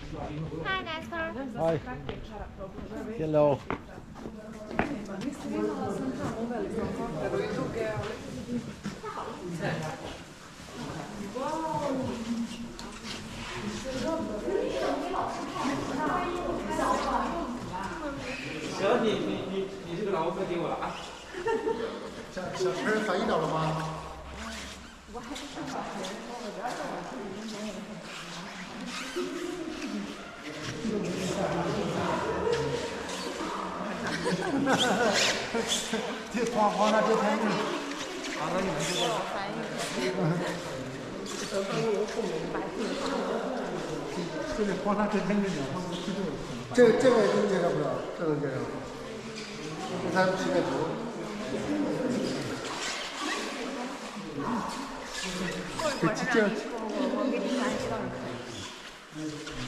Hi, Nestor. Hi. Hello.行，你这个劳务费给我了啊。小陈翻译到了吗？我还是上小学，我主要是我自己英语也很这黄沙这天气，好，那你们就这样。翻译这个黄沙这天气，这个能介绍不了，这能介绍。这才是个图。我是让我给你翻译倒是可以。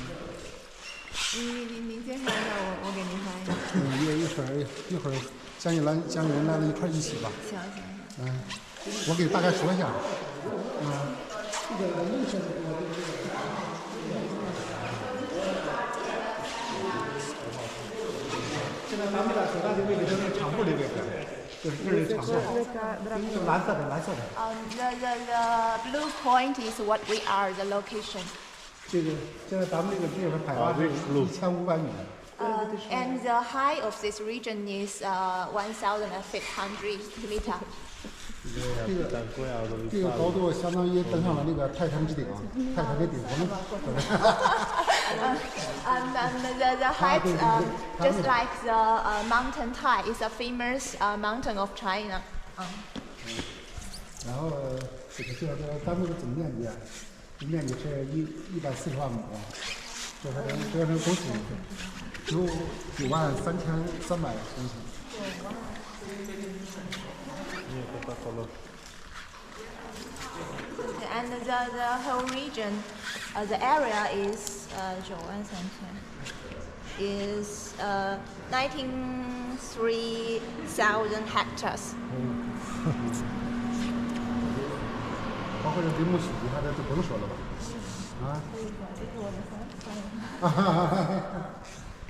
你介绍一下，我给您翻译。一会儿江雨人来了一块儿一起吧。行。我给大概说一下。现在咱们的所在的位置就是厂部的位置，这是厂部，是蓝色的。The blue point is what we are, the location. 这个现在咱们这个地方海拔是1500米。And the height of this region is 1,500 meters. 这个高度相当于登上了那个泰山之顶，泰山的顶峰。And the height, just like the mountain Tai, is a famous mountain of China. 然后这个咱们的总面积，面积是140万亩，折成公顷有93300公顷。And the whole region, the area is 93,000 hectares. 包括这林木许地，它这就不用说了吧？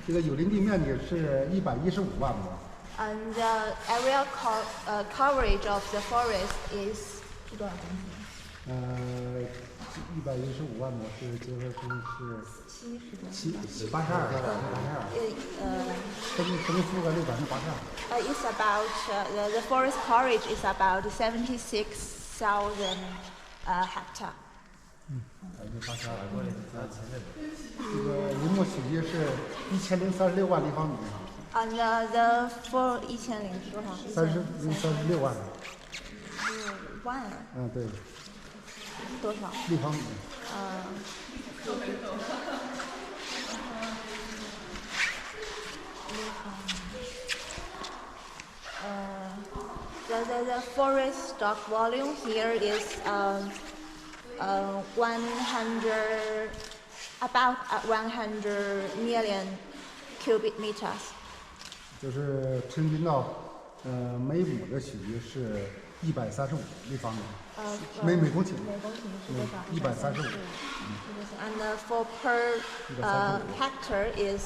这个有林地面积是115万亩。And the area coverage of the forest is 多少公顷？115万亩是结合成是82%，分覆盖率82%。It's about the forest coverage is about 76,000 hectares. 这个林木许地是1036万立方米。And the for 1000多少？36万。6万。对。多少？立方米。The forest stock volume here is about 100 million cubic meters. 就是平均到每亩的许地是135立方米，每公顷是多少？135。And for per hectare is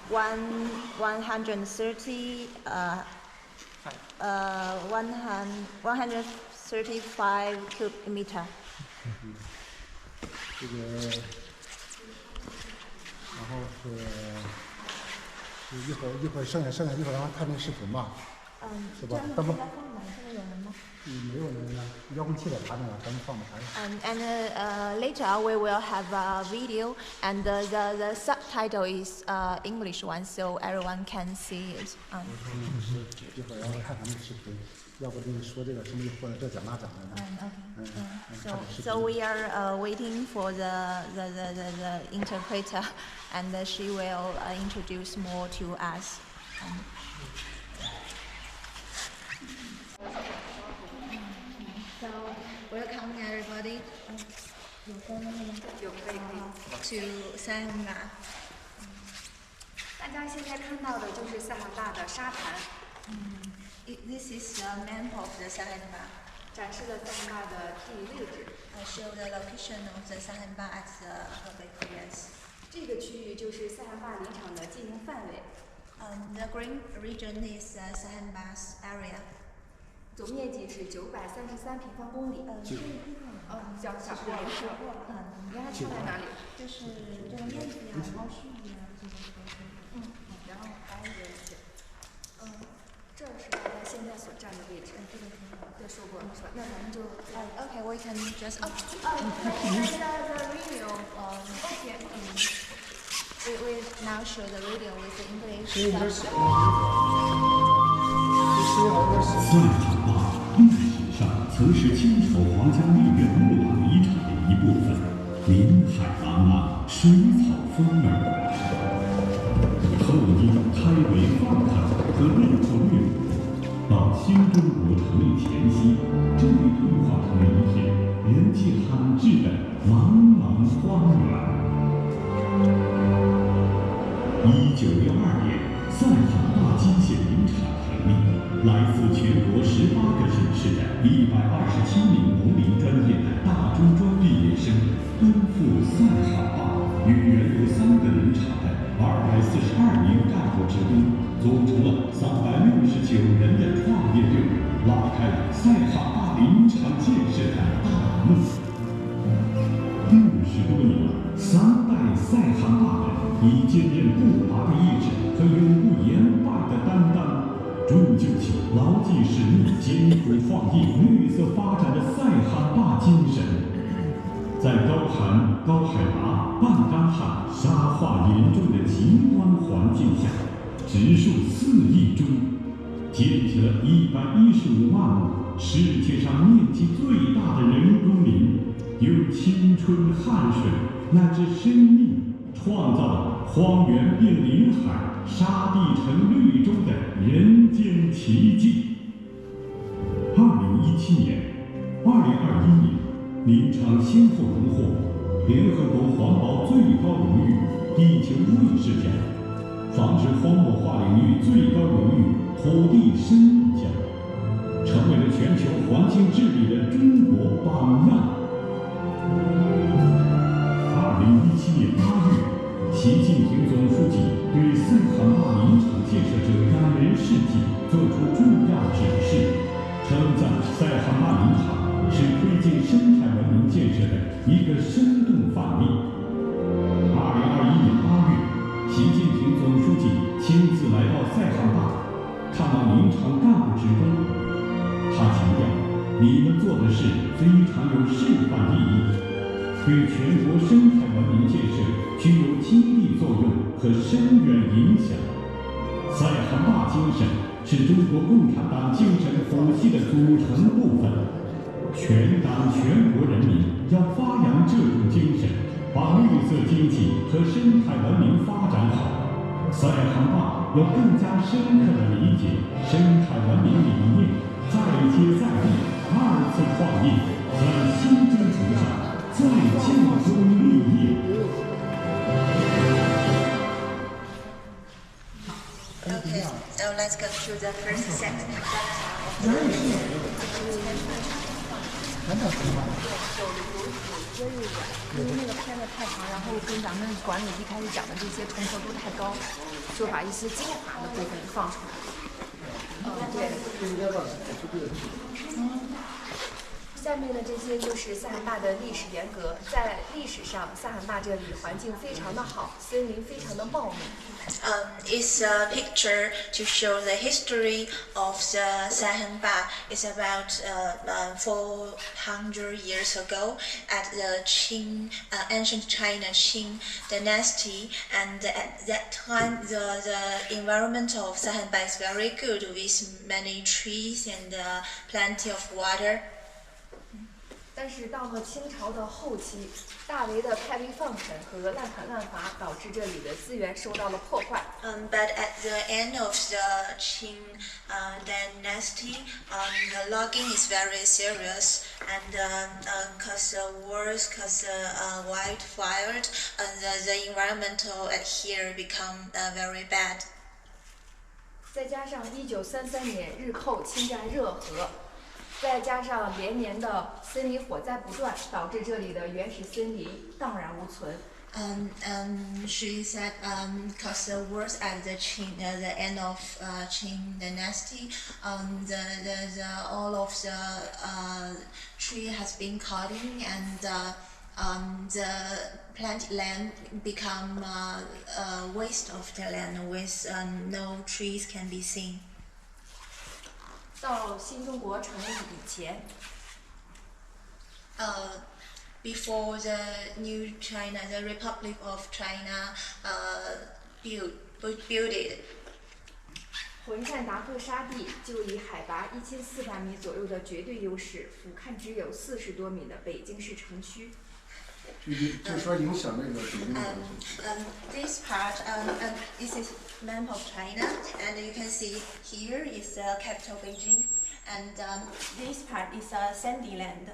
135 cubic meter. 这个，然后是一会儿剩下一会儿让他看那视频吧，是吧？咱们没有人呢，遥控器在他那儿，咱们放到台上。And later we will have a video, and the subtitle is English one, so everyone can see it. 一会儿让他看那视频，要不你说这个什么或者这讲那讲的。So we are waiting for the interpreter, and she will introduce more to us. So welcome everybody to Saihanba. 大家现在看到的就是塞罕坝的沙滩。This is the map of the Saihanba. 展示了塞罕坝的地理位置。I show the location of the Saihanba at the Hebei province. 这个个区域就是塞罕坝林场的经营范围。The green region is Saihanba's area. 总面积是933平方公里。小过了。你看它差在哪里？就是这个面积啊，然后树叶啊，这个都是。然后还有一个是，这是大家现在所站的位置。这个对说过是吧？那咱们就Okay, we can just. the video. We now show the video with the English. 这应该是，这是好像是。塞罕坝历史上曾是清朝皇家历任木兰遗产的一部分，林海茫茫，水草丰美。后因开为放垦和内部掠夺，到新中国成立前夕，这里退化成了一片人迹罕至的茫茫荒原。1962年，塞罕坝机械林场成立，来自全国18个省市的127名农林专业的大中专毕业生奔赴塞罕坝，与原有3个林场的242名干部职工组成了369人的创业队伍，拉开了塞罕坝林场建设的大幕。60多年了，3代塞罕坝人以坚韧不拔的意志和永不言败的担当，铸就起牢记使命、艰苦创业、绿色发展的塞罕坝精神。在高寒、高海拔、半干旱、沙化严重的极端环境下，植树4亿株，建起了115万亩世界上面积最大的人工林，用青春、汗水乃至生命，创造了荒原变林海、沙地成绿洲的人间奇迹。2017年、2021年，林场先后荣获联合国环保最高荣誉地球卫士奖、防治荒漠化领域最高荣誉土地生命奖，成为了全球环境治理的中国榜样。2017年8月，习近平总书记对塞罕坝林场建设者感人事迹作出重要指示，称赞塞罕坝林场是推进生态文明建设的一个生动范例。2021年8月，习近平总书记亲自来到塞罕坝，看望林场干部职工。他强调，你们做的事非常有示范意义，对全国生态文明建设具有激励作用和深远影响。塞罕坝精神是中国共产党精神谱系的组成部分，全党全国人民要发扬这种精神，把绿色经济和生态文明发展好。塞罕坝要更加深刻地理解生态文明理念，再接再厉，2次创业，在新征程上再建功立业。Okay, so let's go to the first section. 因为那个片子太长，然后跟咱们管理一开始讲的这些重合度太高，就把一些精华的部分放出来。对。下面的这些就是塞罕坝的历史沿革。在历史上，塞罕坝这里环境非常的好，森林非常的茂密。It's a picture to show the history of the Saihanba. It's about 400 years ago at the Qing, ancient China Qing Dynasty, and at that time the environment of Saihanba is very good with many trees and plenty of water. 但是到了清朝的后期，大为的开为放垦和滥砍滥伐，导致这里的资源受到了破坏。But at the end of the Qing Dynasty, the logging is very serious, and cause wars, cause wildfire, and the environmental at here become very bad. 再加上1933年日寇侵占热河。再加上连年的森林火灾不断，导致这里的原始森林荡然无存。She said because the wars at the end of Qing Dynasty, all of the tree has been cutting and the plant land become a waste of the land with no trees can be seen. 到新中国成立以前。Before the new China, the Republic of China built it. 浑善达克沙地就以海拔1400米左右的绝对优势，俯瞰只有40多米的北京市城区。就是说影响那个北京的。This part, this is map of China, and you can see here is the capital Beijing, and this part is a sandy land.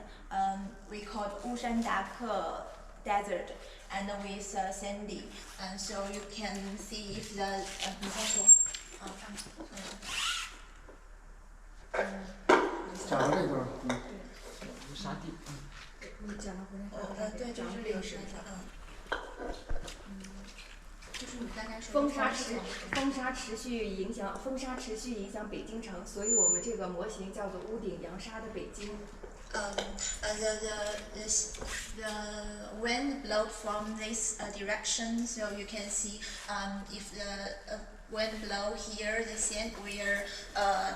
We call Wushan Dake Desert, and with sandy, and so you can see if the 讲的这个，沙地。你讲了对，就是这个沙地，就是你大概说。风沙持续影响北京城，所以我们这个模型叫做屋顶扬沙的北京。The wind blows from this direction, so you can see if the wind blow here, the sand will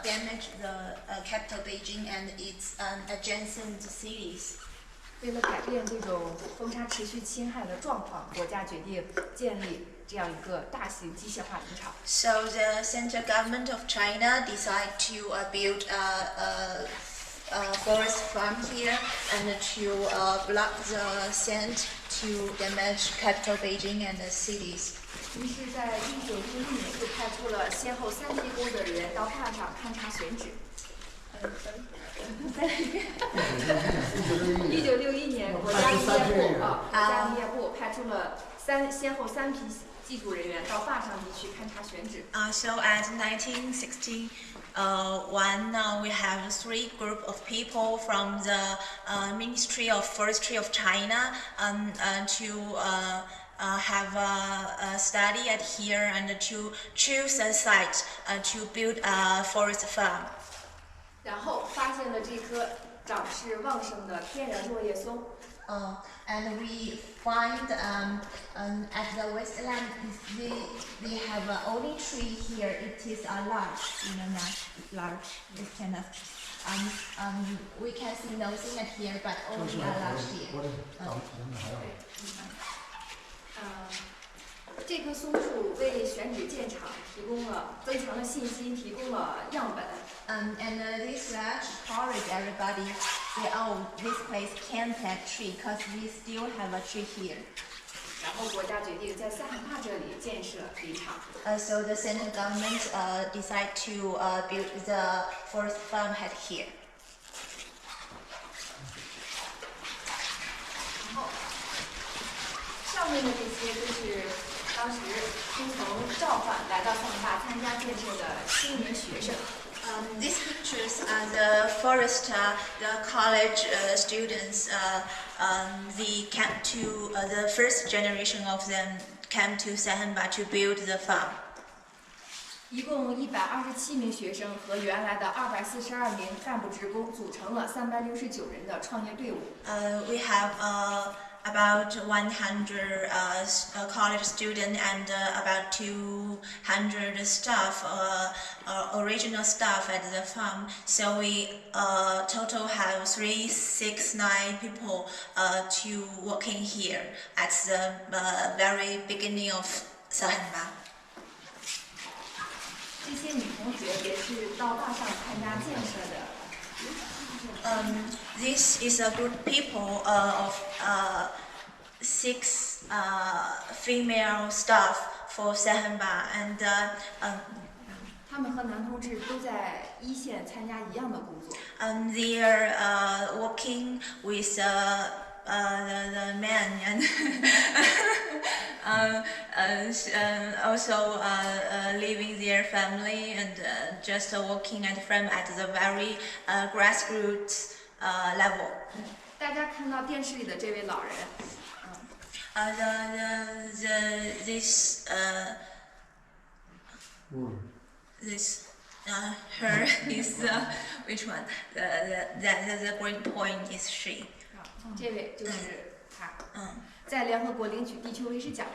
damage the capital Beijing and its adjacent cities. 为了改变这种风沙持续侵害的状况，国家决定建立这样一个大型机械化林场。So the central government of China decided to build a forest farm here and to block the sand to damage capital Beijing and the cities. 于是，在1961年就派出了先后3批工作人员到坝上勘察选址。1961年，国家林业部派出了先后3批技术人员到坝上地区勘察选址。So at 1961, we have 3 group of people from the Ministry of Forestry of China to have a study at here and to choose a site to build a forest farm. 然后发现了这棵长势旺盛的天然落叶松。And we find at the wasteland we have only tree here. It is a large, large. This kind of we can see nothing at here, but only a large here. 这棵松树为选址建厂增强了信心，提供了样本。And this large encourage everybody say, oh, this place can plant tree because we still have a tree here. 然后国家决定在塞罕坝这里建设林场。So the central government decide to build the forest farm at here. 然后上面的这些都是当时听从召唤来到塞罕坝参加建设的青年学生。These pictures are the forest, the college students. They came to the first generation of them came to Saihanba to build the farm. 一共127名学生和原来的242名干部职工组成了369人的创业队伍。We have about 100 college students and about 200 staff, original staff at the farm. So we total have 369 people to working here at the very beginning of Saihanba. 这些女同学也是到坝上参加建设的。This is a group people of 6 female staff for Saihanba, and 他们和男同志都在一线参加一样的工作。They are working with the men and also leaving their family and just working at the farm at the very grassroots level. 大家看到电视里的这位老人， Her is which one? The green point is she. 这位就是她，在联合国领取地球卫士奖的。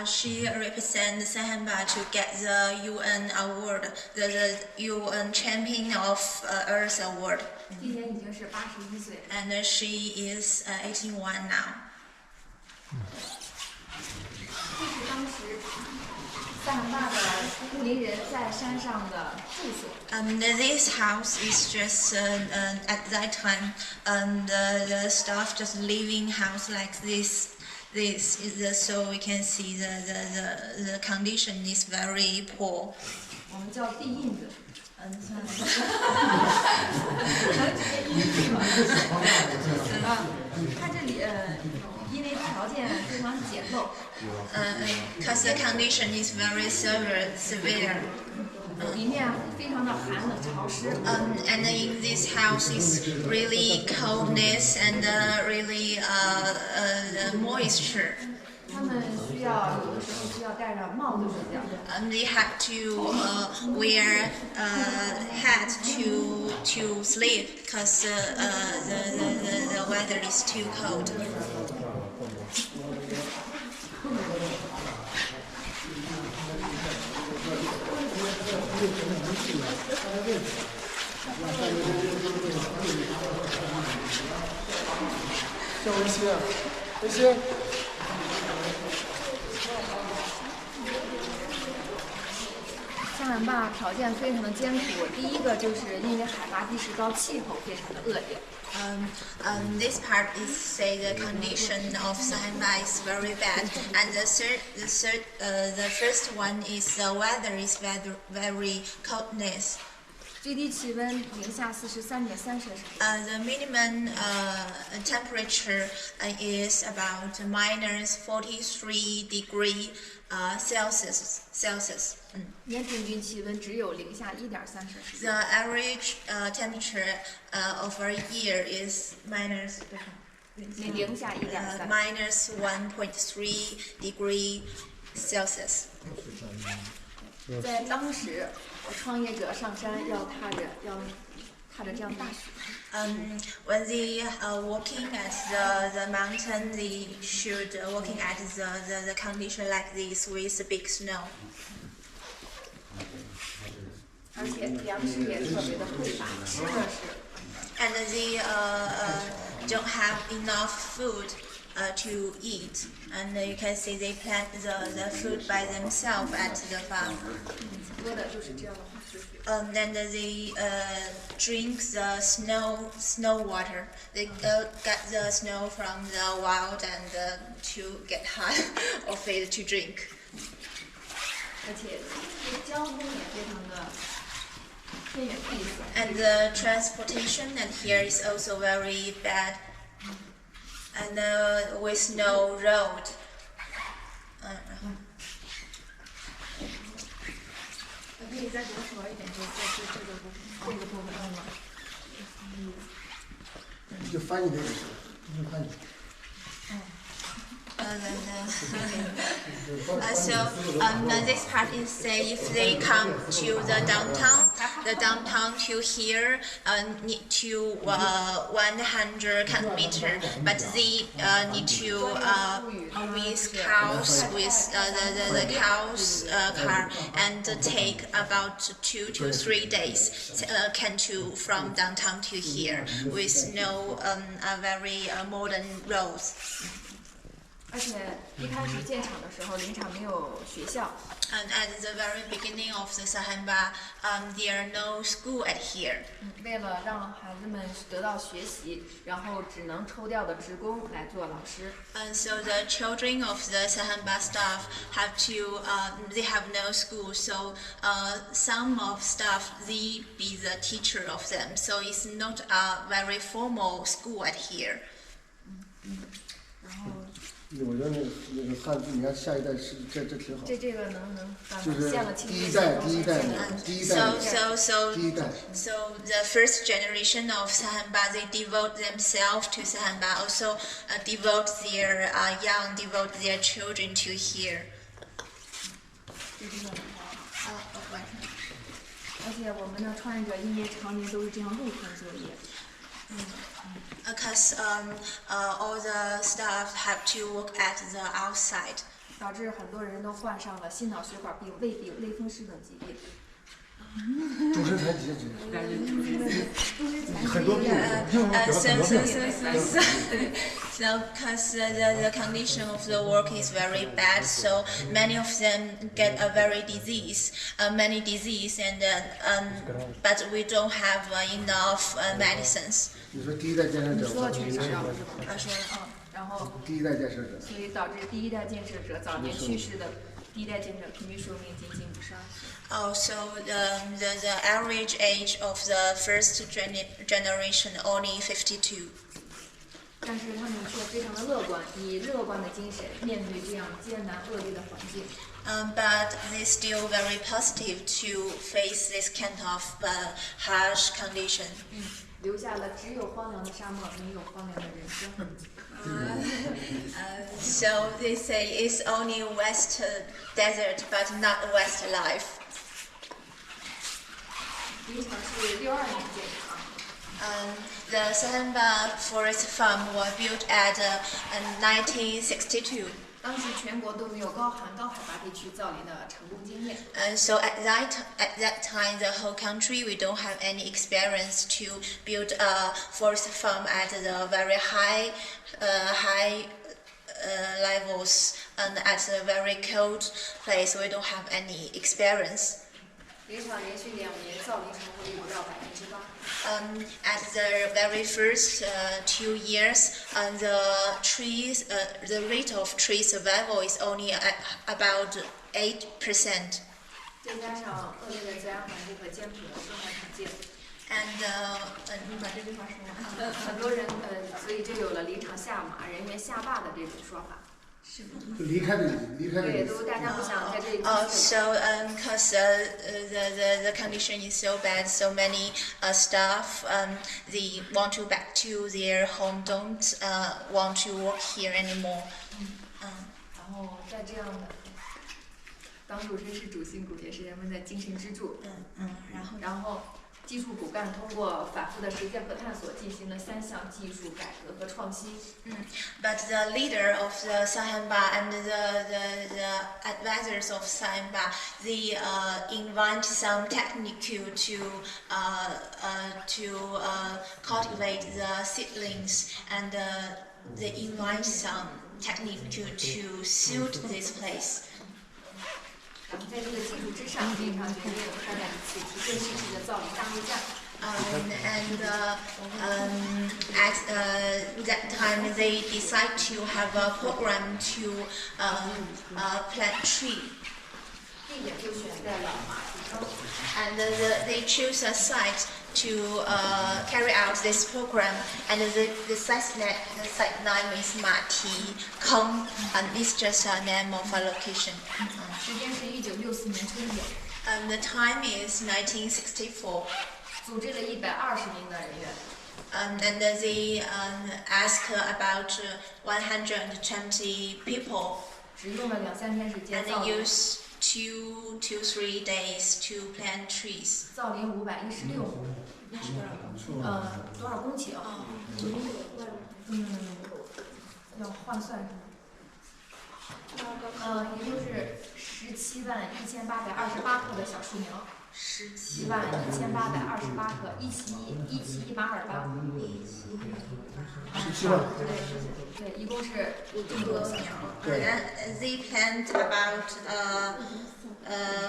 She represents Saihanba to get the UN award, the UN Champion of Earth award. 今年已经是81岁。And she is 81 now. 这是当时塞罕坝的牧林人在山上的住所。This house is just at that time, the staff just living house like this. This is so we can see the condition is very poor. 我们叫地印子。它这里因为条件非常简陋。Because the condition is very severe. 里面非常的寒冷潮湿。And in this house is really coldness and really moisture. 他们需要有的时候需要戴着帽子睡觉。They have to wear hat to sleep because the weather is too cold. 叫维西，维西。塞罕坝条件非常的艰苦，第一个就是因为海拔地势高，气候非常的恶劣。This part is say the condition of Saihanba is very bad, and the first one is the weather is very coldness. 最低气温零下43.3摄氏度。The minimum temperature is about minus 43 degree Celsius. 年平均气温只有零下1.3摄氏度。 The average temperature of a year is minus 零下1.3。minus 1.3 degree Celsius. 在当时，创业者上山要踏着这样大雪。When they are walking at the mountain, they should walking at the condition like this with big snow. 而且粮食也特别的匮乏，吃的是。And they don't have enough food to eat, and you can see they plant the food by themselves at the farm. 喝的就是这样的化石水。Then they drink the snow water. They get the snow from the wild and to get hot of it to drink. 而且交通也非常的偏远闭塞。And the transportation and here is also very bad. And with no road. 可以再多说一点，就是这个部分吗？就翻译这个，就翻译。This part is say if they come to the downtown to here need to 100 kilometers, but they need to with cows with the cows car and take about 2 to 3 days from downtown to here with no very modern roads. 而且一开始建厂的时候，林场没有学校。And at the very beginning of the Saihanba, there are no school at here. 为了让孩子们得到学习，然后只能抽调的职工来做老师。And so the children of the Saihanba staff have to, they have no school. So some of staff, they be the teacher of them. So it's not a very formal school at here. 然后我觉得那个汉字，你看下一代是这挺好。这个能就是献了亲第一代。So the first generation of Saihanba, they devote themselves to Saihanba, also devote their their children to here. 而且我们的创业者因为常年都是这样露天作业。Because all the staff have to work at the outside. 导致很多人都患上了心脑血管病、胃病、类风湿等疾病。终身残疾，很多病。So because the condition of the work is very bad, so many of them get a many disease, and but we don't have enough medicines. 你说第一代建设者，说的全是他说然后第一代建设者，所以导致第一代建设者早年去世的第一代建设者平均寿命仅52岁。Oh, so the average age of the first generation only 52. 但是他们却非常的乐观，以乐观的精神面对这样艰难恶劣的环境。But they're still very positive to face this kind of harsh condition. 留下了只有荒凉的沙漠，没有荒凉的人生。So they say it's only West desert, but not West life. 林场是62年建成。The Saihanba Forest Farm was built at 1962. 当时全国都没有高海拔地区造林的成功经验。So at that time, the whole country we don't have any experience to build a forest farm at the very high levels and at a very cold place. We don't have any experience. 林场连续2年造林成功率不到8%。At the very first 2 years, the rate of tree survival is only about 8%. 再加上恶劣的自然环境和艰苦的生活条件。And 你把这句话说完。很多人所以就有了林场下马、人员下坝的这种说法。离开的。对，都大家不想在这里。So because the condition is so bad, so many staff they want to back to their home, don't want to work here anymore. 然后在这样的，当主持是主心骨，也是人们的精神支柱。然后技术骨干通过反复的实践和探索，进行了3项技术改革和创新。But the leader of the Saihanba and the advisors of Saihanba, they invent some technique to cultivate the seedlings, and they invent some technique to suit this place. 然后在这个基础之上，林场决定开展一次提振士气的造林大会战。At that time, they decide to have a program to plant tree. 地点就选在了马蹄坑。And they choose a site to carry out this program, and the site name is Mati Kong, and it's just a name of a location. 时间是1964年春天。The time is 1964. 组织了120名的人员。And they ask about 120 people. 只用了2-3天时间 And 造 they 林。use 2 to 3 days to plant trees. 造林516亩。多少公顷？要换算是吗？也就是171828棵的小树苗。171828棵，1起1把耳巴。17万。对，一共是这么多小苗。They plant about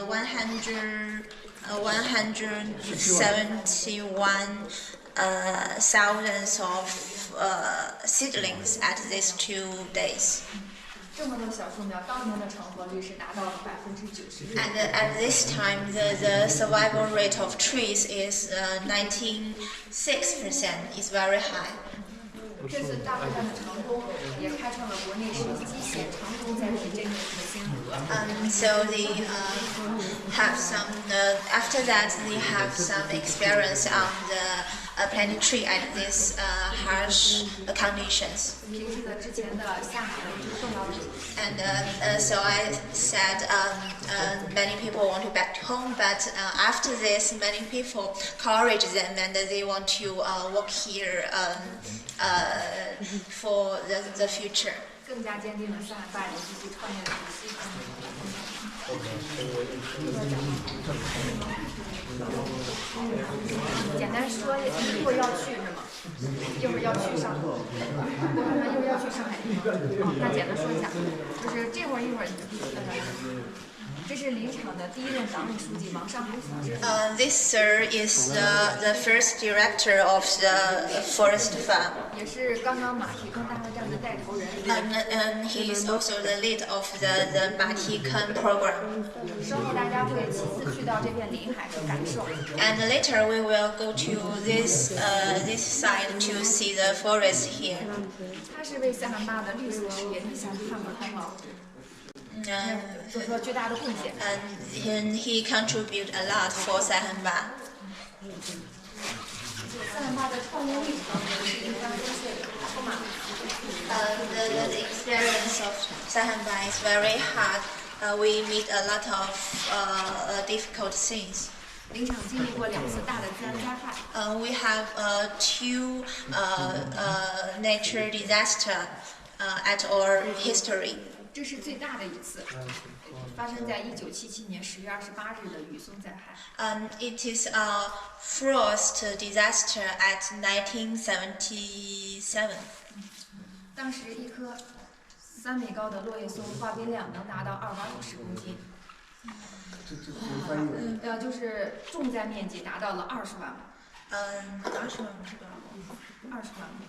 171 thousands of seedlings at these 2 days. 这么多小树苗，当年的成活率是达到了96%。And at this time, the survival rate of trees is 96%. It's very high. 这次大会上的成功，也开创了国内首机械长工栽培这个先河。So they have some. After that, they have some experience on the planting tree at these harsh conditions. 平时的之前的下海的这个重要的。And so I said many people want to back home, but after this, many people encourage them and they want to work here for the future. 更加坚定了上海坝里继续创业的决心。简单说，一会儿要去是吗？一会儿要去上海，一会儿要去上海。那简单说一下，就是这会儿一会儿，这是林场的第一任党委书记王上海同志。This sir is the first director of the forest farm. 也是刚刚马蹄坑大会战的带头人。And he is also the lead of the Mechanical program. 稍后大家会亲自去到这片林海去感受。And later we will go to this side to see the forest here. 他是为塞罕坝的绿色事业立下汗马功劳。做出了巨大的贡献。And he contributed a lot for Saihanba. 塞罕坝的创业历程是一帆风顺的，充满。The experience of Saihanba is very hard. We meet a lot of difficult things. 林场经历过2次大的自然灾害。We have 2 nature disaster at our history. 这是最大的一次，发生在1977年10月28日的雨松灾害。It is a frost disaster at 1977. 当时一棵3米高的落叶松化冰量能达到250公斤。就是重灾面积达到了20万亩。20万是多少？20万亩。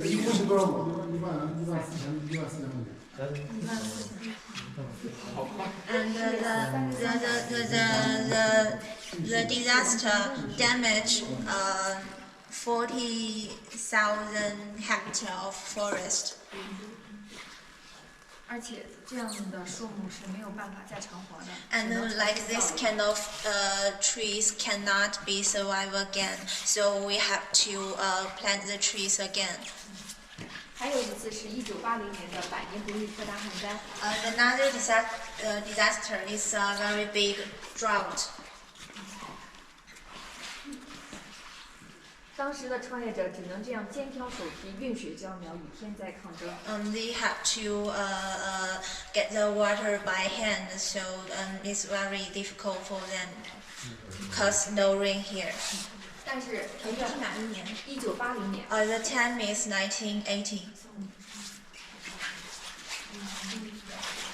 一共是多少亩？14000亩。And the disaster damaged 40,000 hectares of forest. 而且这样的树木是没有办法再长活的。And like this kind of trees cannot be survive again, so we have to plant the trees again. 还有一次是1980年的百年不遇特大旱灾。Another disaster is a very big drought. 当时的创业者只能这样肩挑手提，运水浇苗，与天灾抗争。They have to get the water by hand, so it's very difficult for them because no rain here. 但是是哪一年？1980年。The time is 1980.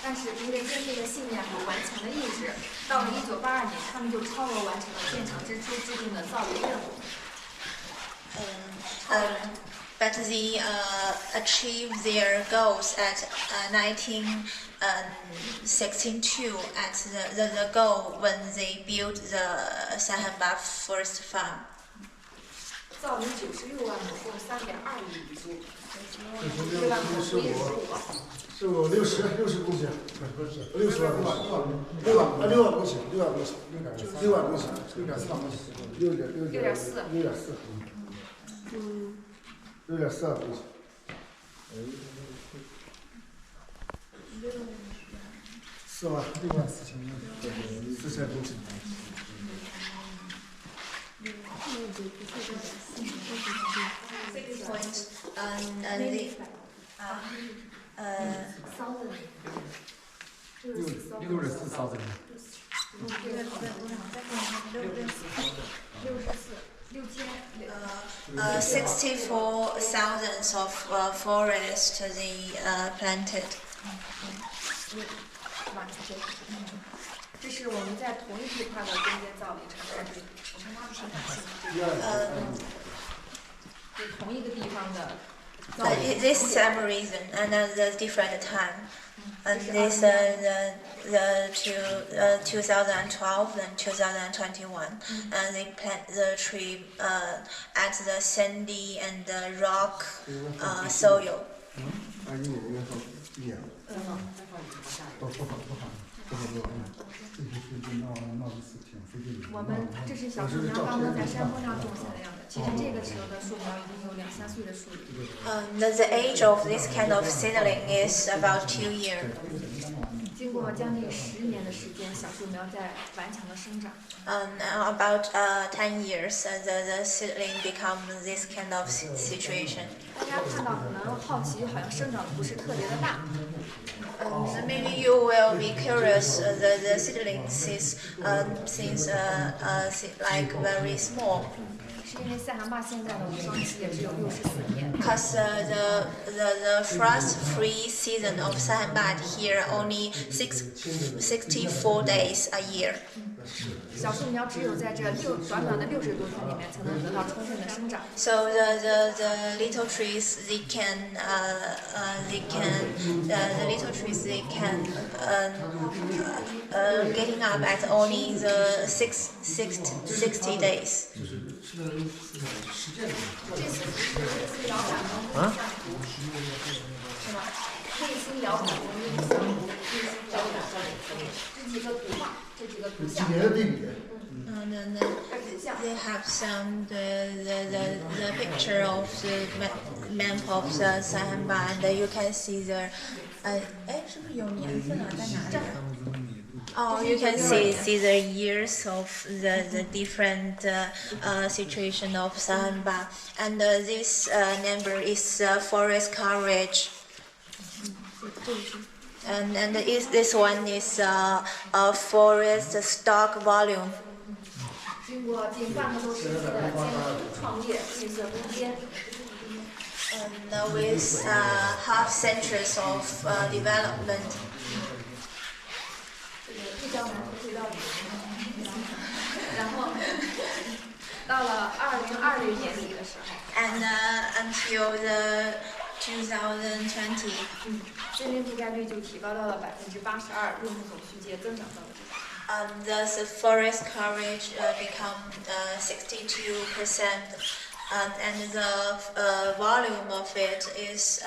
但是凭着坚定的信念和顽强的意志，到了1982年，他们就超额完成了建厂之初制定的造林任务。But they achieved their goals at 1962 at the goal when they built the Saihanba Forest Farm. 造林96万亩，共3.2亿余株，6万亩除以15。是我60公顷，不是60万公顷，6万公顷，6万公顷，6.4万公顷，6.4万公顷。4万6万4,000公顷。Point the 64,000 of forest they planted. 这是我们在同一地块的中间造林城市，我们拉不上就同一个地方的 This same reason and the different time. And this the 2012 and 2021, and they plant the tree at the sandy and the rock soil. 我们这是小树苗刚刚在山坡上种下来的，其实这个时候的树苗已经有2、3岁的树龄。The age of this kind of seedling is about 2 years. 经过将近10年的时间，小树苗在顽强的生长。About 10 years, the seedling become this kind of situation. 大家看到可能好奇，好像生长得不是特别的大。Maybe you will be curious. The seedlings is like very small. 是因为塞罕坝现在的无霜期也只有64天。Because the frost-free season of Saihanba here only 64 days a year. 小树苗只有在这短短的60多天里面才能得到充分的生长。So the little trees they can getting up at only the 60 days. 啊？卫星遥感和卫星遥感，这几个图画，这几个图像。They have some the picture of the map of the Saihanba, and you can see the 是不是有年份啊？在哪里？Oh, you can see the years of the different situation of Saihanba, and this number is forest coverage. And this one is forest stock volume. 经过近半个多世纪的艰苦创业，绿色攻坚。And with half centuries of development. 然后到了2020年底的时候 ，and until the 2020，森林覆盖率就提高到了82%，用户总续接增长到了。the forest coverage become 62%, and the volume of it is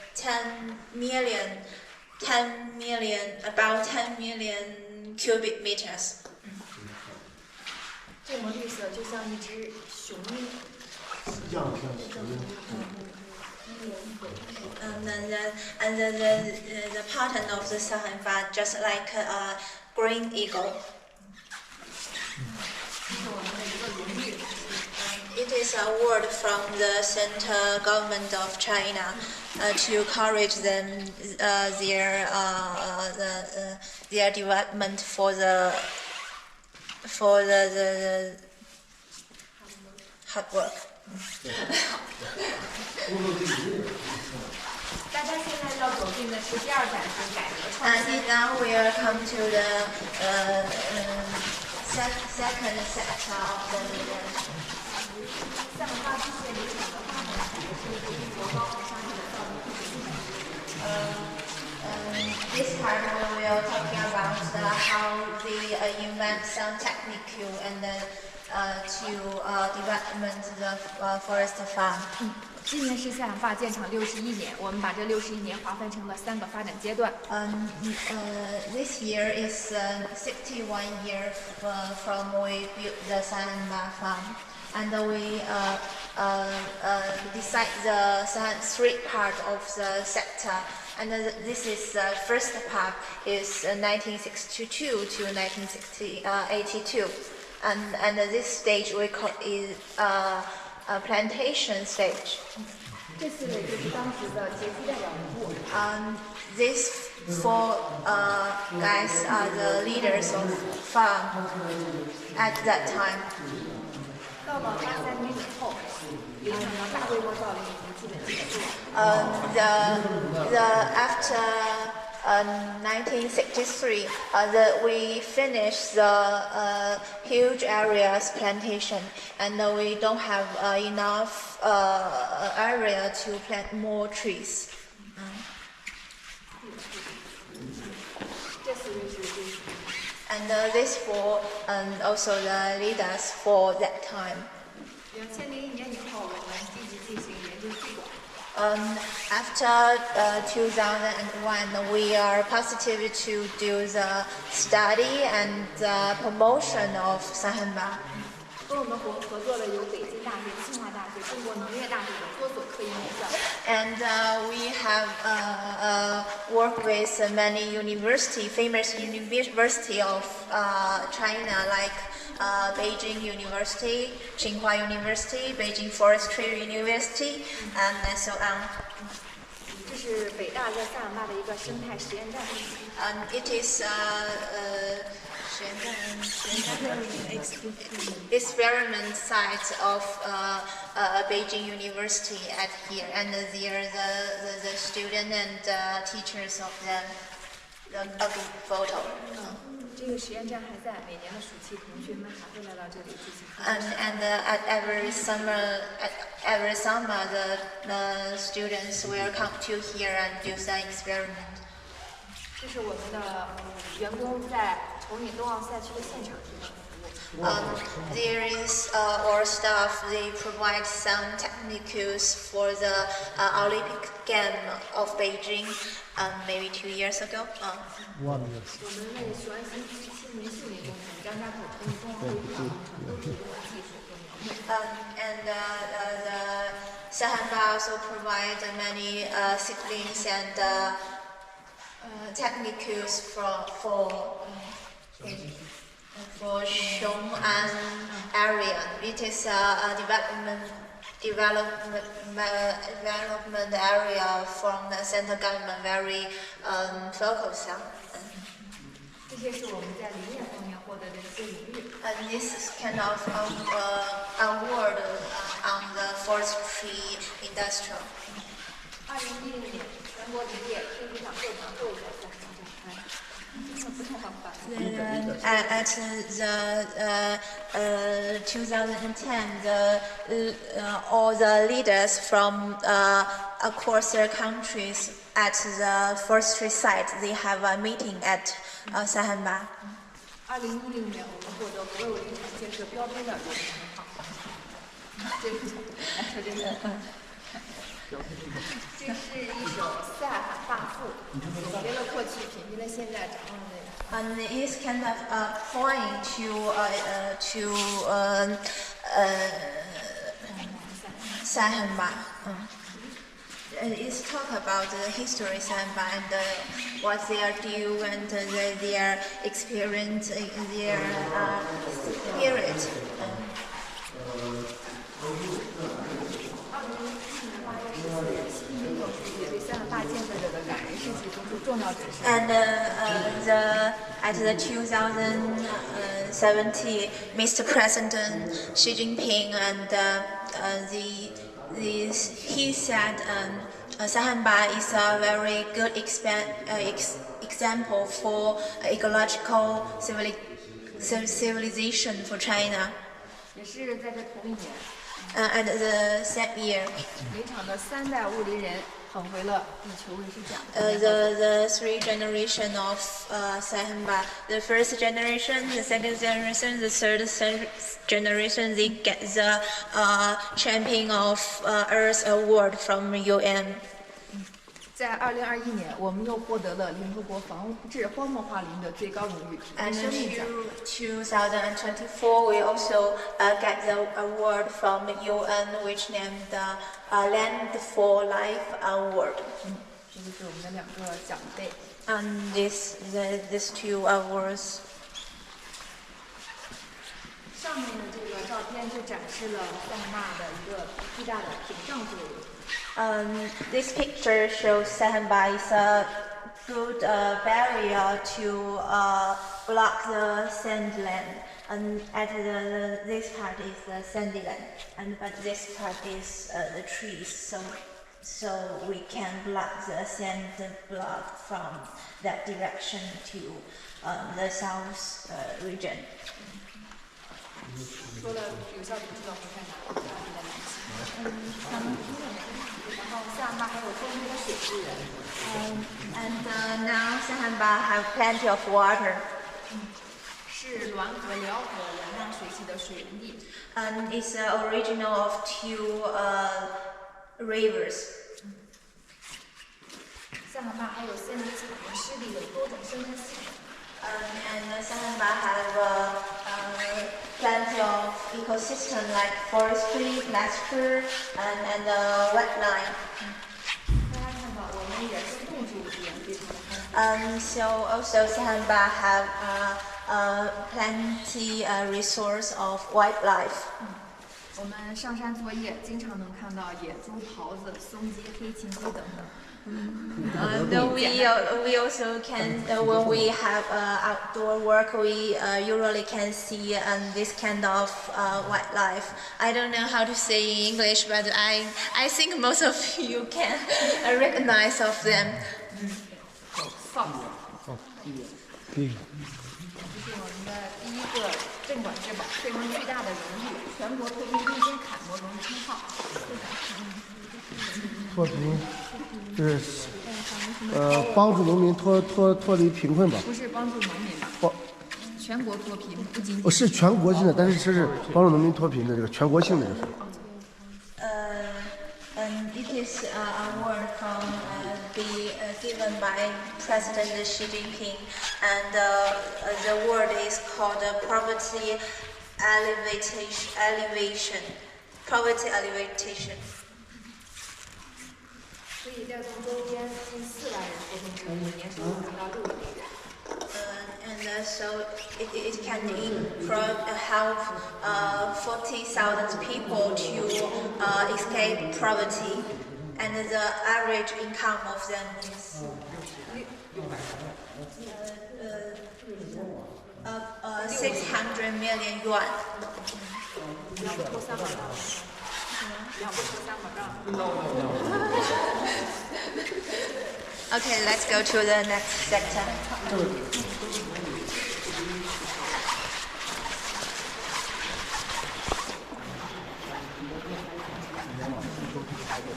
10 million cubic meters. 这抹绿色就像一只熊鹰。And the pattern of the Saihanba just like a green eagle. It is a word from the central government of China to encourage them their development for the hard work. 大家现在要走进的是第2展是改革创新。And now we are come to the second sector of the 塞罕坝机械林场的发展是中国高海沙地的造地可行性。This part we will talking about how they invent some technique and to development the forest farm. 今年是塞罕坝建厂61年，我们把这61年划分成了3个发展阶段。This year is 61 years from we built the Saihanba farm, and we decide the 3 part of the sector. And this is the first part is 1962 to 1982, and this stage we call is plantation stage. 这4位就是当时的阶级代表人物。These 4 guys are the leaders of farm at that time. 到了83年以后，林场上大规模造林已经基本结束了。After 1963, we finished the huge areas plantation, and we don't have enough area to plant more trees. And this for also the leaders for that time. After 2001, we are positive to do the study and the promotion of Saihanba. 跟我们合作的有北京大学、清华大学、中国农业大学等多所科研院校。And we have worked with many famous university of China, like Beijing University, Tsinghua University, Beijing Forestry Administration, and so on. 这是北大在塞罕坝的一个生态实验站。It is experiment site of Beijing University at here, and there the student and teachers of a good photo. 这个实验站还在，每年的暑期，同学们还会来到这里进行。And at every summer, the students will come to here and do some experiment. 这是我们的员工在崇礼冬奥赛区的现场提供服务。There is our staff. They provide some technicals for the Olympic game of Beijing, maybe 2 years ago. 我们为喜欢新民训练工程、张家口崇礼冬奥会上都提供了技术和描绘。And the Saihanba also provide many siblings and technicals for Xiong'an area. It is a development area from the central government, very focused on. 这些是我们在林业方面获得的一些荣誉。And this is kind of award on the forestry industry. 2010年，全国林业科技场各场都有在赛上展开。不太好办。At the 2010, all the leaders from across their countries at the forestry site, they have a meeting at Saihanba. 2010年，我们获得国有林场建设标兵的荣誉称号。这是一首《塞罕坝赋》，总结了过去，品评了现在，展望了未来。And it's kind of a point to Saihanba. It's talk about the history of Saihanba and what they are do and their experience, their spirit. 对塞罕坝建设者的感人事迹做出重要指示。And at the 2017, Mr. President Xi Jinping and he said Saihanba is a very good example for ecological civilization for China. 也是在这同一年。And the same year. 林场的3代物林人捧回了地球卫士奖。The 3 generation of Saihanba, the first generation, the second generation, the third generation, they get the Champion of Earth Award from UN. 在2021年，我们又获得了联合国防治荒漠化林的最高荣誉——生命奖。2024, we also get the award from UN, which named the Land for Life Award. 这就是我们的2个奖杯。And these 2 awards. 上面的这个照片就展示了塞罕坝的一个巨大的屏障作用。This picture shows Saihanba is a good barrier to block the sand land. And at this part is the sandy land, but this part is the trees. So so we can block the sand block from that direction to the south region. 说了有效的制造排哪里的南极。然后塞罕坝还有丰富的水资源。And now Saihanba have plenty of water. 是滦河、辽河两大水系的水源地。And it's original of two rivers. 塞罕坝还有森林草原湿地的多种生态系统。And Saihanba have plenty of ecosystem like forestry, pasture, and wetland. 大家看到，我们也是动植物资源非常的丰富。So also Saihanba have plenty resource of wildlife. 我们上山作业，经常能看到野猪、狍子、松鸡、黑琴鸡等等。We also can when we have outdoor work we usually can see this kind of wildlife. I don't know how to say in English, but I think most of you can recognize of them. 这是我们的第一个镇馆之宝，规模巨大的荣誉，全国脱贫攻坚楷模荣誉称号。脱贫，就是帮助农民脱离贫困吧？不是帮助农民吧？全国脱贫不仅是全国性的，但是是帮助农民脱贫的这个全国性的就是。And it is award from given by President Xi Jinping, and the word is called poverty elevation. Poverty elevation. 所以在从周边近4万人脱贫之后，年收入达到6亿美元。And so it can help 40,000 people to escape poverty, and the average income of them is 600 million yuan. 两不抽3毛账，两不抽3毛账。Okay, let's go to the next sector.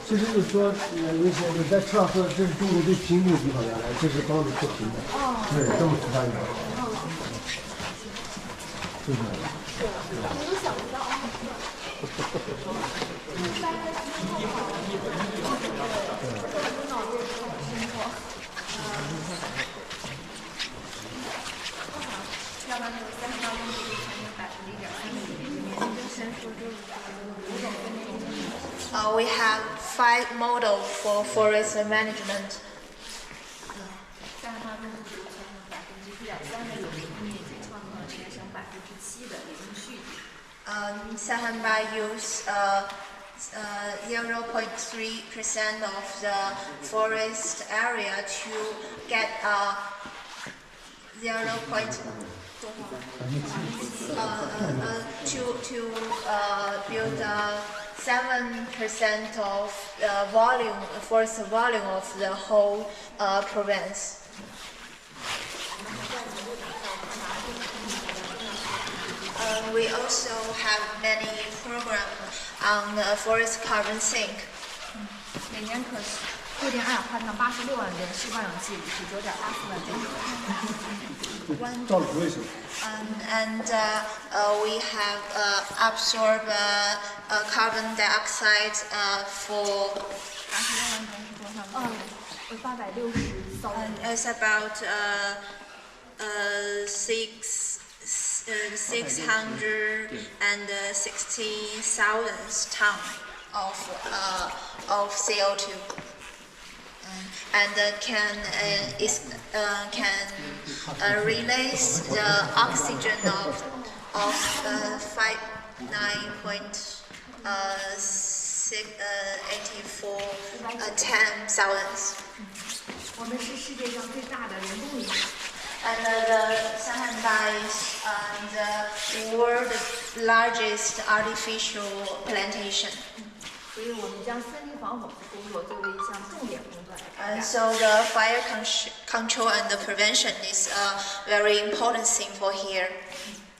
其实就是说，你在车上说这是中国最贫困的地方，原来这是帮助脱贫的，对，这么出发的，是不是？我都想不到。要不然那个3到6年We have 5 models for forest management. 塞罕坝中部植物圈用1.3%的有机面积创造了全省7%的林木续地。Saihanba use 0.3% of the forest area to get to build 7% of the forest volume of the whole province. We also have many programs on forest carbon sink. 每年可固定二氧化碳86万吨，释放氧气59.84万吨。到底是为什么？ And we have absorbed carbon dioxide for it's about 660,000 tons of CO2. And can release the oxygen of 10,000. 我们是世界上最大的人工林。And the Saihanba is the world's largest artificial plantation. 所以我们将森林防火的工作作为一项重点工作来看待。 So the fire control and the prevention is a very important thing for here.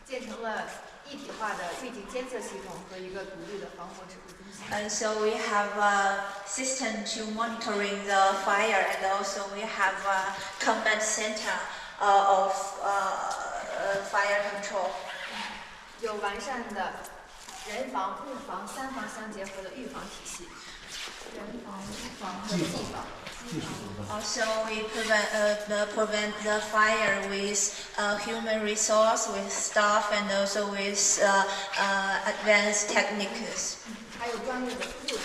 建成了一体化的预警监测系统和一个独立的防火指挥中心。 And so we have a system to monitoring the fire, and also we have a command center of fire control. 有完善的人防、物防、三防相结合的预防体系。人防、物防和技防。 Also, we prevent the fire with human resource, with staff, and also with advanced techniques. 还有专业的护士。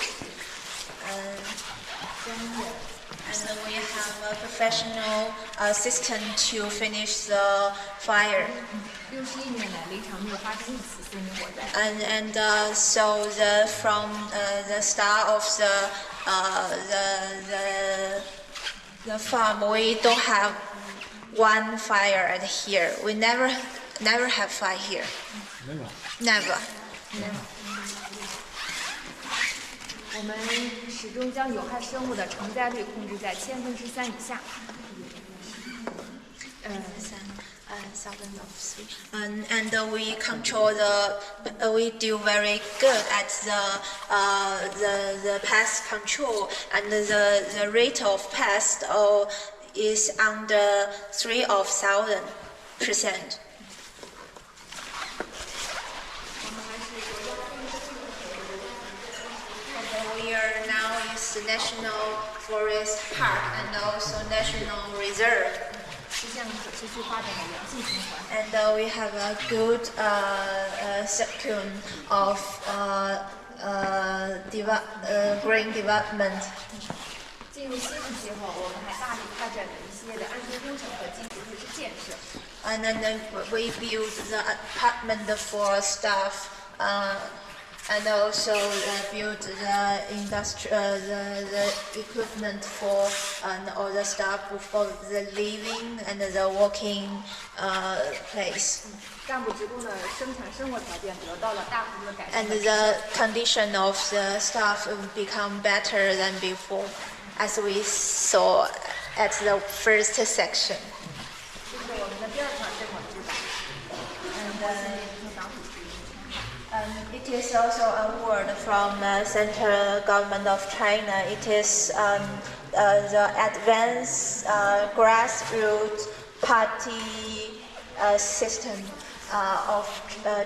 And we have a professional assistant to finish the fire. 61年来，林场没有发生一次森林火灾。And so from the start of the farm, we don't have one fire at here. We never have fire here. Never. 我们始终将有害生物的承载率控制在3%以下。And we control we do very good at the pest control, and the rate of pest is under 3,000%. We are now is the National Forest Park and also National Reserve. 实现了可持续发展的良性循环。 And we have a good circle of green development. 进入新的气候，我们还大力发展了一些的安全工程和基础设施建设。 And then we build the apartment for staff, and also build the the equipment for all the staff for the living and the working place. 干部职工的生产生活条件得到了大幅度的改善。 And the condition of the staff will become better than before, as we saw at the first section. 这是我们的第二款生活质感。 It is also a award from central government of China. It is the advanced grassroots party system of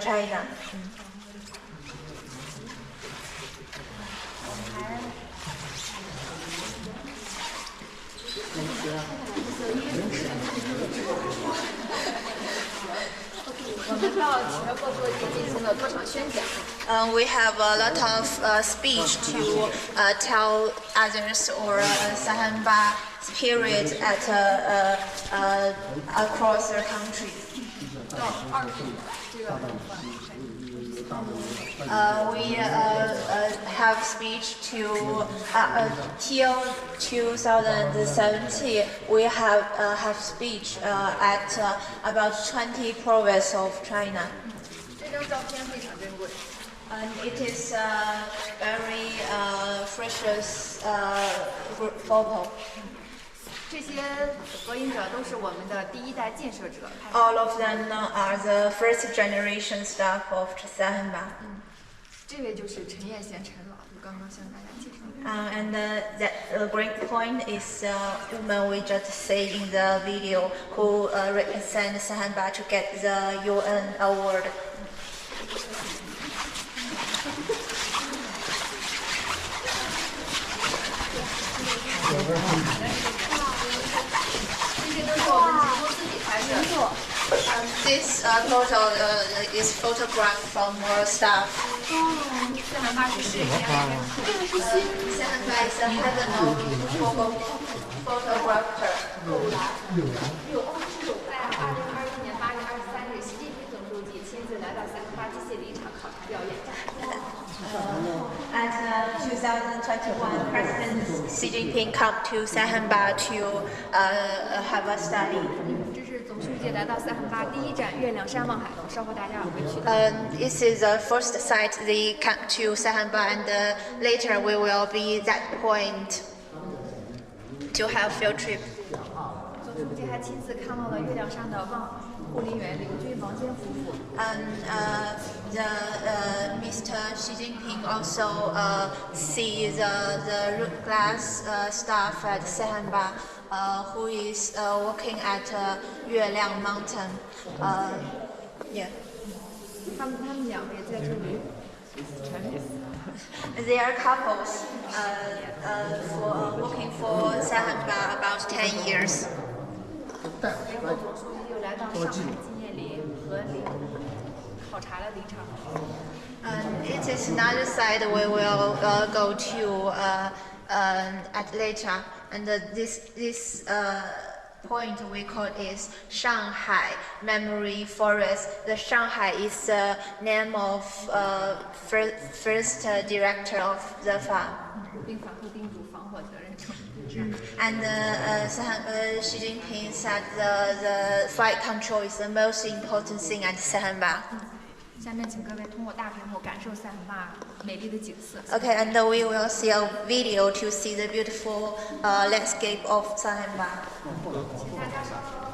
China. We have a lot of speech to tell others or Saihanba spirit at across the country. We have speech to till 2070. We have speech at about 20 provinces of China. 这张照片非常珍贵。 And it is a very precious photo. 这些合影者都是我们的第一代建設者。 All of them are the first generation staff of Saihanba. 这位就是陈彦贤陈老，就刚刚向大家介绍。 And that great point is woman we just say in the video who represent Saihanba to get the UN award. 这些都是我们职工自己拍摄的。 This photo is photographed from our staff. Saihanba是世界Saihanba is a heaven of photographer. 在2021年8月23日，习近平总书记亲自来到Saihanba机械林场考察调研。 At 2021, President Xi Jinping come to Saihanba to have a study. 这是总书记来到塞罕坝第一站月亮山望海楼，稍后大家会去的。This is the first site they come to Saihanba, and later we will be that point to have field trip. 总书记还亲自看望了月亮山的护林员刘军、王坚夫妇。Mr. Xi Jinping also see the root glass staff at Saihanba, who is working at Yue Liang Mountain. Yeah. 他们两位在这里。They are couples for working for Saihanba about 10 years. 联合总书记又来到上海纪念林和考察了林场。It is another side we will go to at later, and this point we call is Shanghai Memory Forest. The Shanghai is the name of first director of the farm. 并反复叮嘱防火责任重。And Xi Jinping said the flight control is the most important thing at Saihanba. 下面请各位通过大屏幕感受塞罕坝美丽的景色。Okay, and we will see a video to see the beautiful landscape of Saihanba. 请大家稍后。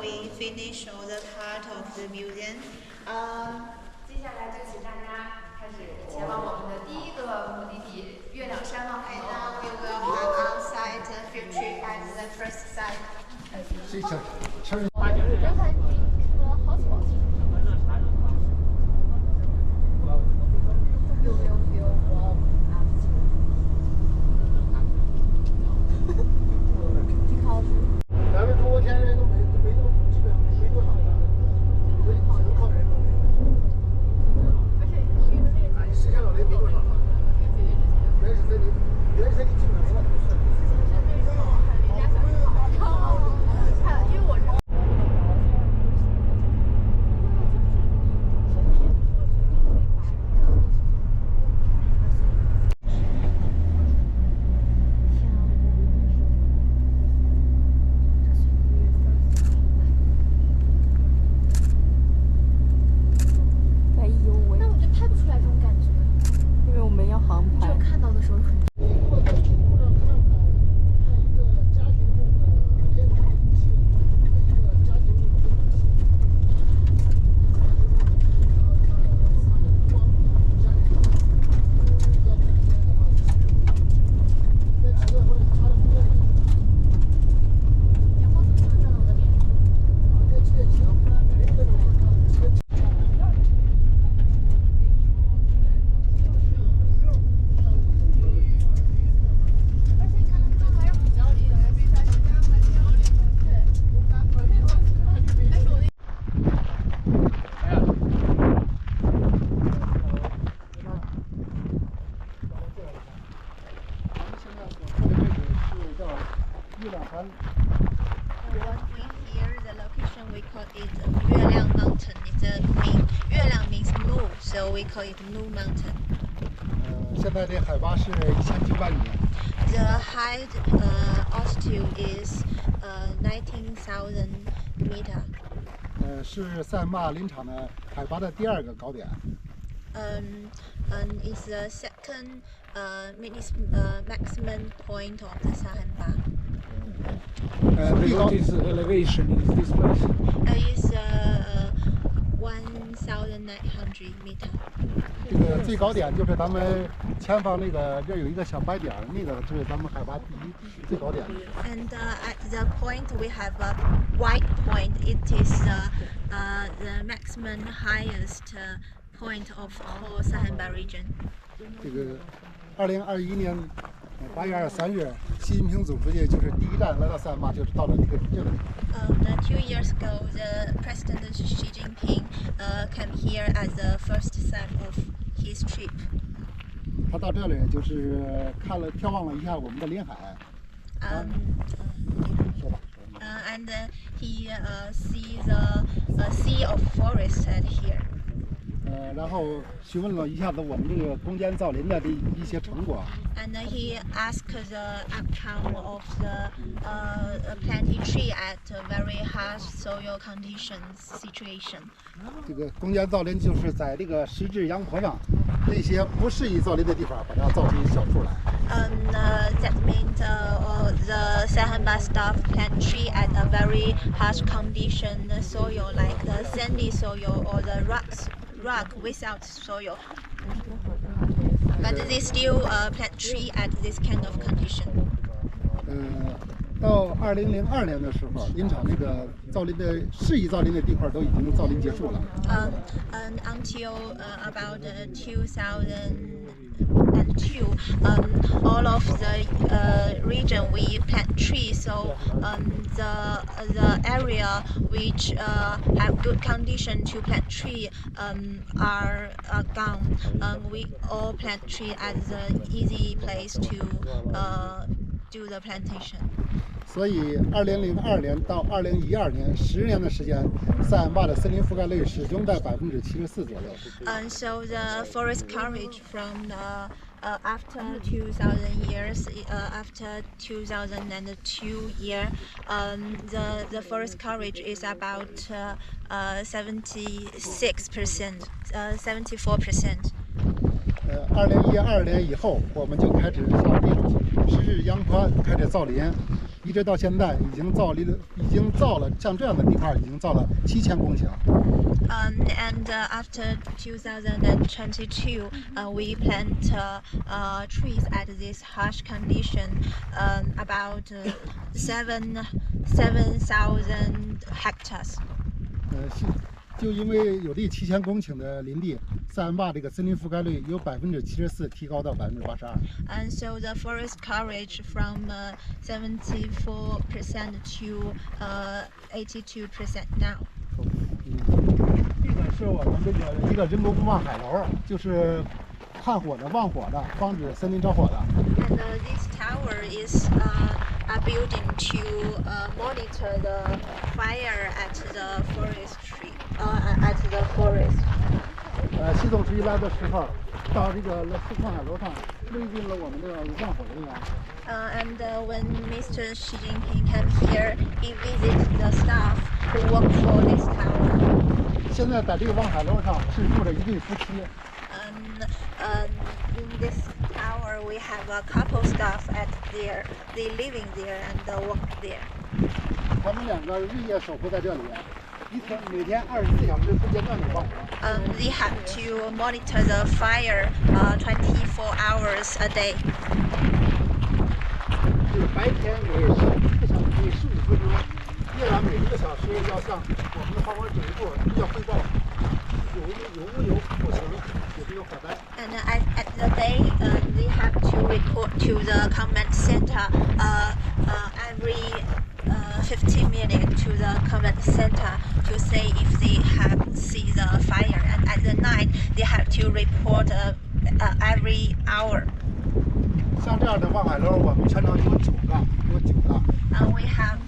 we finish all the part of the museum. 接下来就请大家开始前往我们的第一个目的地——月亮山望海 And 楼。 now we will have outside the field trip at the first site. 这小车儿咱们中国天然人都没基本上没多少，所以只能靠人工。实现老林没多少，原始森林基本上没了。Here, the location we call it Yueliang Mountain. Yueliang means moon, so we call it Moon Mountain. 现在的海拔是1900米。The height altitude is 19,000 meter. 是塞罕坝林场的海拔的第2个高点。And it's the second maximum point of the Saihanba. What is elevation in this place? It's 1,900 meter. 这个最高点就是咱们前方那个这有一个小白点，那个是咱们海拔最高点。And at the point we have a white point. It is the maximum highest point of whole Saihanba region. 这个2021年8月23日，习近平总书记就是第一站来到塞罕坝，就是到了这个地方。2 years ago, the President Xi Jinping came here as the first step of his trip. 他到这里就是眺望了一下我们的临海。说吧。And he sees a sea of forest here. 然后询问了一下子我们这个攻坚造林的一些成果。And he asked the outcome of the planting tree at a very harsh soil conditions situation. 这个攻坚造林就是在这个石质阳坡上，那些不适宜造林的地方，把它造出小树来。That means the Saihanba staff plant tree at a very harsh condition soil, like the sandy soil or the rock without soil. But they still plant tree at this kind of condition. 到2002年的时候，林场那个造林的适宜造林的地块都已经造林结束了。And until about 2002, all of the region we plant trees. So the area which have good condition to plant tree are gone. We all plant tree at the easy place to do the plantation. 所以2002年到2012年10年的时间，塞罕坝的森林覆盖率始终在74%左右。And so the forest coverage from after 2000 years, after 2002 year, the forest coverage is about 76%, 74%. 2012年以后，我们就开始上这种石质阳坡开始造林。一直到现在已经造了像这样的地块已经造了7000公顷。And after 2022, we plant trees at this harsh condition, about 7,000 hectares. 就因为有这7000公顷的林地，塞罕坝这个森林覆盖率由74%提高到82%。And so the forest coverage from 74% to 82% now. 这个是我们这个一个人工望海楼，就是看火的、望火的，防止森林着火的。And this tower is a building to monitor the fire at the forestry, at the forest. 习总书记来的时候，到这个望海楼上录进了我们这个望火人员。And when Mr. Xi Jinping came here, he visited the staff who work for this tower. 现在在这个望海楼上是住着一对夫妻。In this tower, we have a couple staff at there. They living there and work there. 他们2个日夜守护在这里，每天24小时不间断的望火。They have to monitor the fire 24 hours a day. 就是白天每15分钟，夜晚每1个小时要向我们的花管指挥部要汇报有木有火情，有没有火灾。And at the day, they have to report to the command center every 15 minutes to the command center to say if they have seen the fire. And at the night, they have to report every hour. 像这样的望海楼，我们全长有9个。We have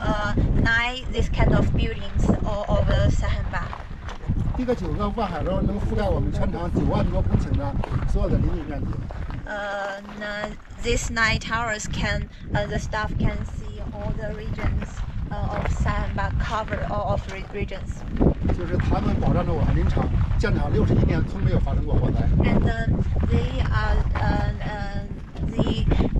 9 this kind of buildings all over Saihanba. 这个9个望海楼能覆盖我们全长9万多公顷的所有的林地面积。These 9 towers can the staff can see all the regions of Saihanba, cover all of regions. 就是他们保障着我们林场建厂61年从没有发生过火灾。And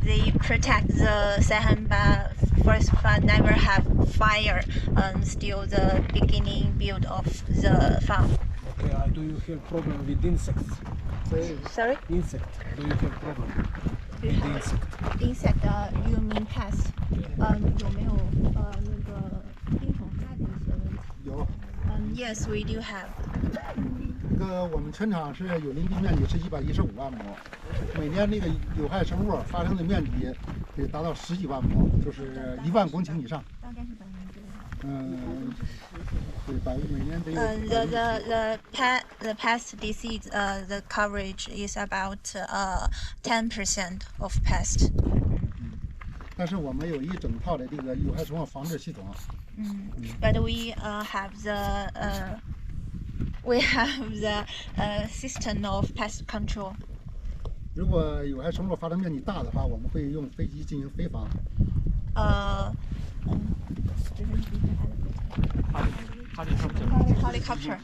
they protect the Saihanba Forest Farm, never have fire until the beginning build of the farm. Okay, do you have problem with insects? Sorry? Insect. Do you have problem with insect? Insect, you mean pest? 有没有那个病虫害的一些问题？有。Yes, we do have. 我们全场是有林地面积是115万亩，每年那个有害生物发生的面积得达到10几万亩，就是1万公顷以上。大概是1%。对，每年得有。The pest disease, the coverage is about 10% of pest. 但是我们有一整套的这个有害生物防治系统。But we have the system of pest control. 如果有害生物发生面积大的话，我们会用飞机进行飞防。Helicopter.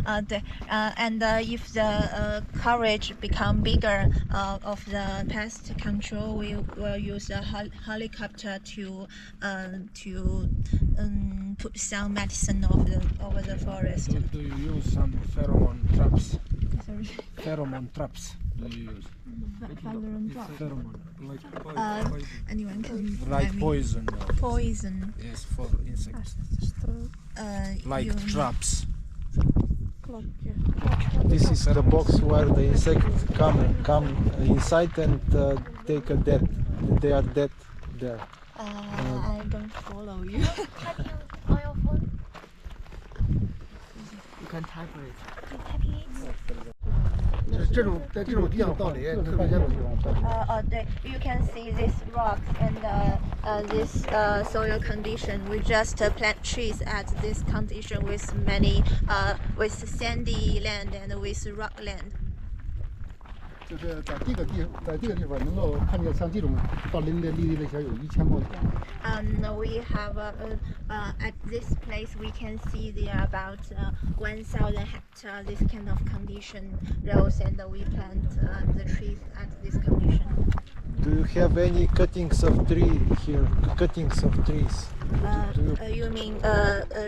And if the coverage become bigger of the pest control, we will use a helicopter to put some medicine over the forest. Do you use some pheromone traps? Sorry. Pheromone traps. Do you use? Pheromone, like poison. Anyone can. Like poison. Poison. Yes, for insects. Like you traps. This is the box where the insects come inside and take a dead. They are dead there. I don't follow you. On your phone? You can type it. You can see these rocks and this soil condition. We just plant trees at this condition with with sandy land and with rock land. 就是在这个地方能够看见像这种到林的绿地的有1000公顷。We have at this place we can see there are about 1,000 hectares this kind of condition rows, and we plant the trees at this condition. Do you have any cuttings of tree here? Cuttings of trees? You mean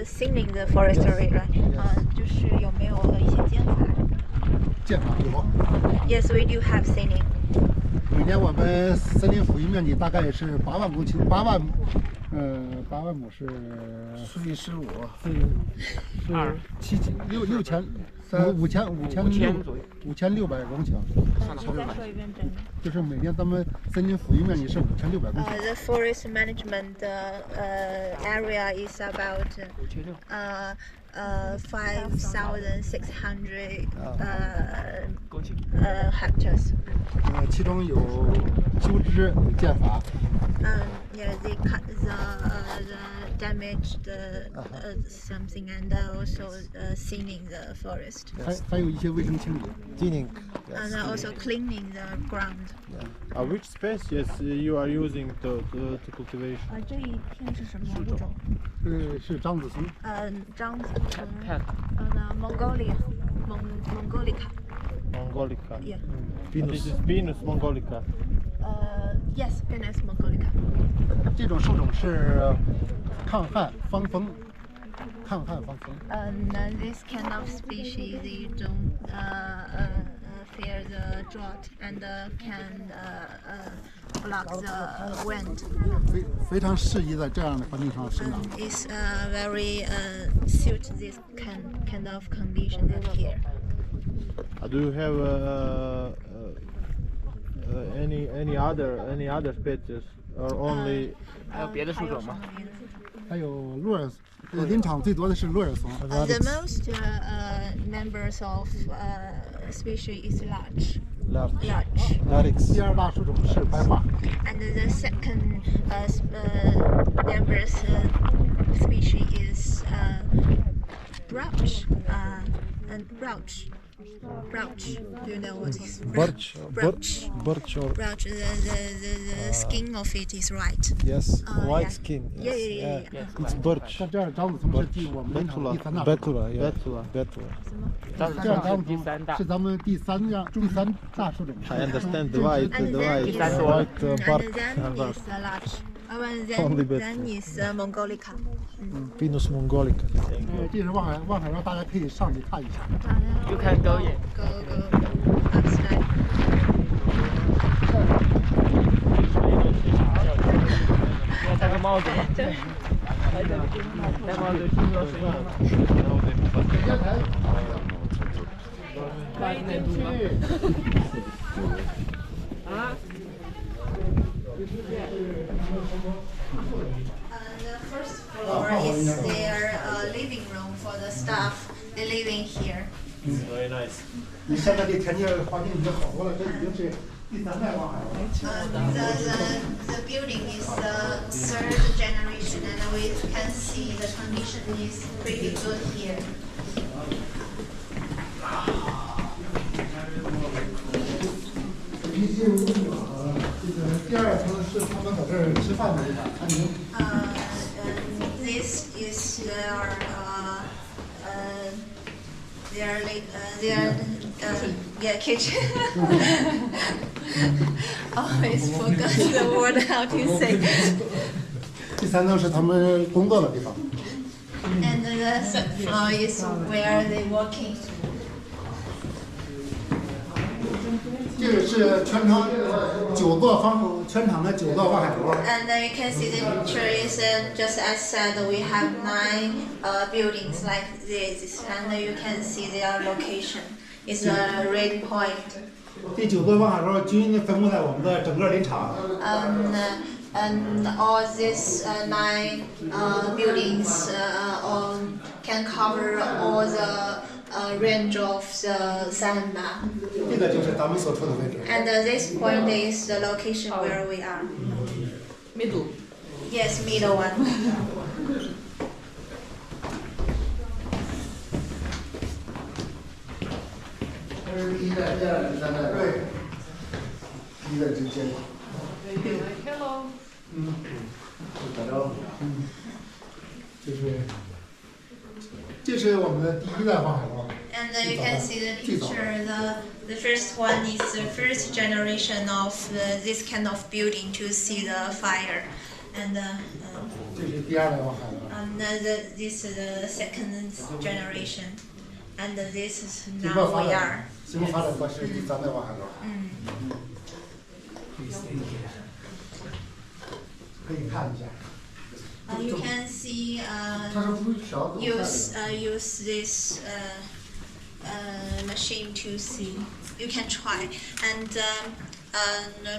thinning the forestry, right? 就是有没有一些减法？减法有。Yes, we do have thinning. 每年我们森林复育面积大概是8万公顷，8万亩是除以15，嗯5600公顷。说一遍真的。就是每年咱们森林复育面积是5600公顷。The forest management area is about 5,600 hectares. 其中有修枝、有间伐。Yeah, they cut the damaged something and also thinning the forest. 还有一些卫生清理。Thinning. And also cleaning the ground. Which species you are using to cultivation? 这一片是什么物种？是樟子松。樟子松。Mongolica. Mongolica. Yeah. This is Pinus mongolica. Yes, Pinus mongolica. 这种树种是抗旱防风。This kind of species they don't fear the drought and can block the wind. 非常适宜在这样的环境上生长。It's very suit this kind of condition here. Do you have any other species or only? 还有别的树种吗？还有鹿耳，林场最多的是鹿耳松。The most members of species is larch. Larix. 第二大树种是白桦。And the second members species is brooch. And brooch. Do you know what is Birch. brooch? Birch or Brooch. The skin of it is white. yes, white yeah. skin. Yeah, Yes. yeah. It's birch. 这样樟子松是我们林场第三大树种。 Betula, yeah. Betula. 樟子这样松樟子松是第三大是。咱们第三大树种。 I understand the white, And the then white, is white and bark. then is larch. Only Then is Mongolica. Pinus mongolica. 这是望海绕，大家可以上去看一下。 You can go in. Go outside. 戴个帽子吧。戴帽子听说声音吗？可以进去。啊？ The first floor is their living room for the staff. They live in here. Very nice. 你现在这天气环境已经好多了，这已经是第三代望海了。The building is the third generation, and we can see the condition is pretty good here. 一进屋这个第二层是他们在这儿吃饭的餐厅。This is their kitchen. Always forgot the word how to say. 第三层是他们工作的地方。 And the third floor is where they working. 这个是全场9座全场的9座望海楼。 And you can see the picture is just as said, we have 9 buildings like this, and you can see their location. It's a red point. 这9座望海楼均分布在我们的整个林场。 And all these 9 buildings can cover all the range of the Saihanba. 这个就是咱们所处的位置。 And this point is the location where we are. Middle. Yes, middle one. 这是第一代、第二代、第三代。对，第一代之间。 Hello. 打招呼。这是我们的第一代望海楼。And And you can see the picture. The first one is the first generation of this kind of building to see the fire, and this is the second generation, and this is now we are. 经过发展过是第3代望海楼。可以看一下。You can see use this machine to see. You can try, and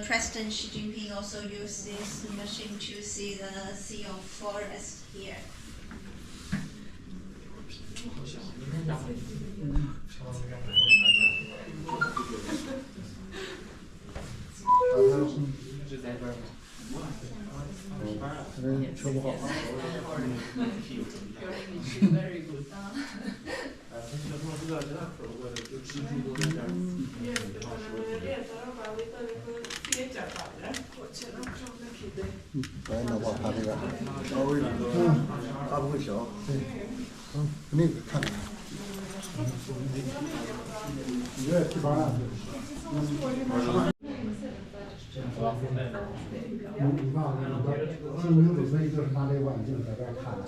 President Xi Jinping also used this machine to see the sea of forest here. 车不好。来，老婆，他这个稍微他不会调。对，那个看看。你这地方啊。你看，金牛准备就是拿这望远镜在这儿看的，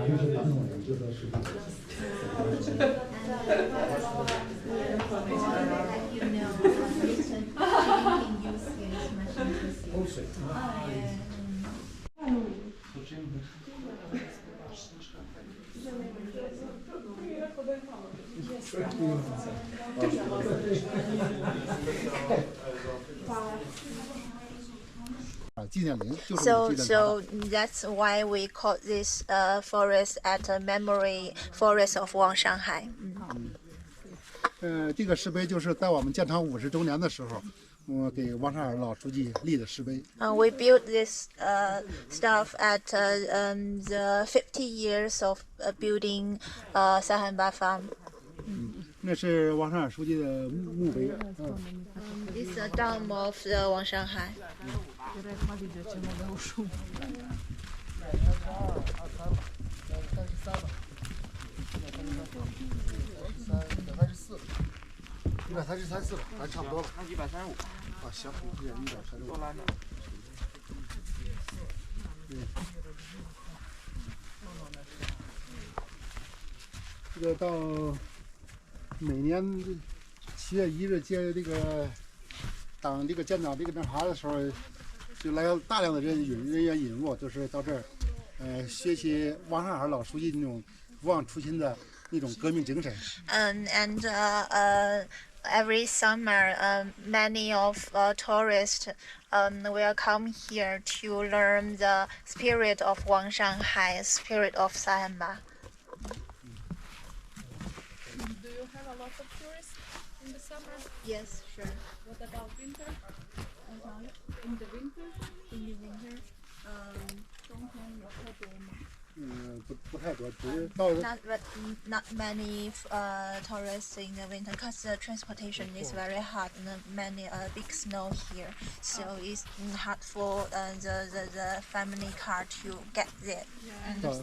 平时当中也就说是。So that's why we call this forest at a memory forest of Wang Shanghai. 这个石碑就是在我们建厂50周年的时候，我给王上海老书记立的石碑。We built this stuff at the 50 years of building Saihanba Farm. 那是王上海书记的墓碑。This is the dome of the Wang Shanghai. 134了，咱差不多了。135。啊，行，135。多拉点。这个到每年7月1日接这个党这个建党这个侦查的时候，就来大量的人员引入，就是到这儿，学习王上海老书记那种不忘初心的那种革命精神。Every summer, many of tourists will come here to learn the spirit of Wang Shanghai, spirit of Saihanba. Do you have a lot of tourists in the summer? Yes, sure. What about winter? In the winter? In the winter, 冬天有特别吗？不太多，只是到。Not many tourists in the winter because the transportation is very hard and many big snow here, so it's hard for the family car to get there. Yeah,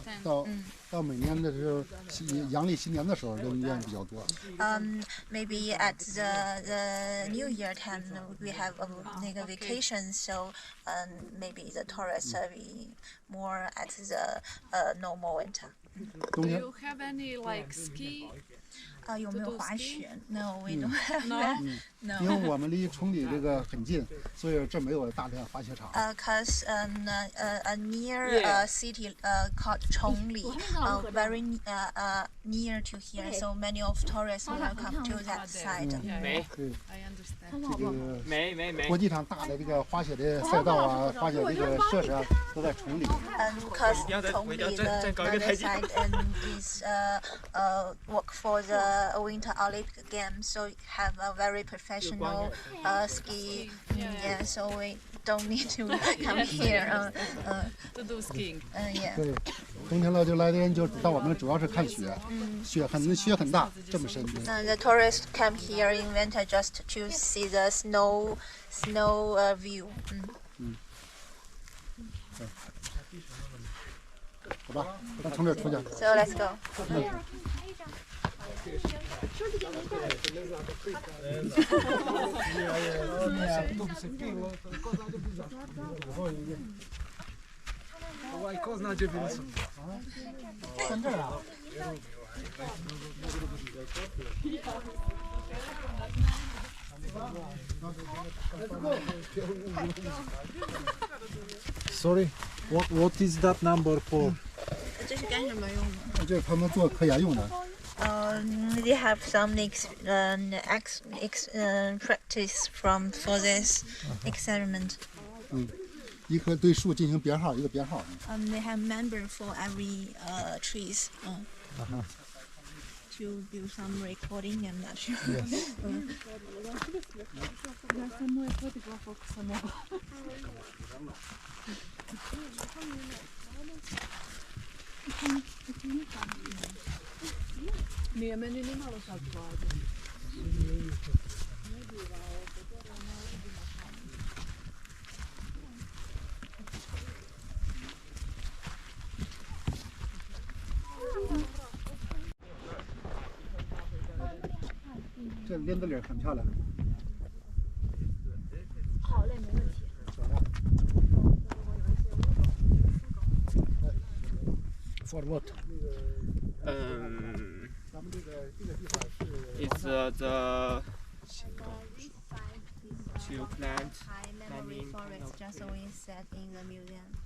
到每年的时候，阳历新年的时候人员比较多。Maybe at the New Year time we have a vacation, so maybe the tourists will be more at the normal winter. Do you have any like ski? 有没有滑雪 ？No, we don't have that. No. 因为我们离崇礼这个很近，所以这没有大量滑雪场。Cause near a city called Chongli, very near to here, so many of tourists will come to that side. 没。I understand. 这个没。国际上大的这个滑雪的赛道啊，滑雪这个设施啊，都在崇礼。Cause Chongli, the other side, is work for the Winter Olympic Games, so have a very professional ski. Yeah, so we don't need to come here. To do skiing. Yeah. 对，冬天了就来的人就到我们主要是看雪，雪很大，这么深。The tourists come here in winter just to see the snow view. 好吧，咱从这儿出去。So let's go. 站这儿啊。Sorry, what is that number for? 这是干什么用的？这是他们做科研用的。They have some practice for this experiment. 一棵对树进行编号，一个编号。They have member for every trees. To do some recording, I'm not sure. Yes. Yes. 这林子里很漂亮。好嘞，没问题。For what? It's the to plant High memory forest, just always set in the museum.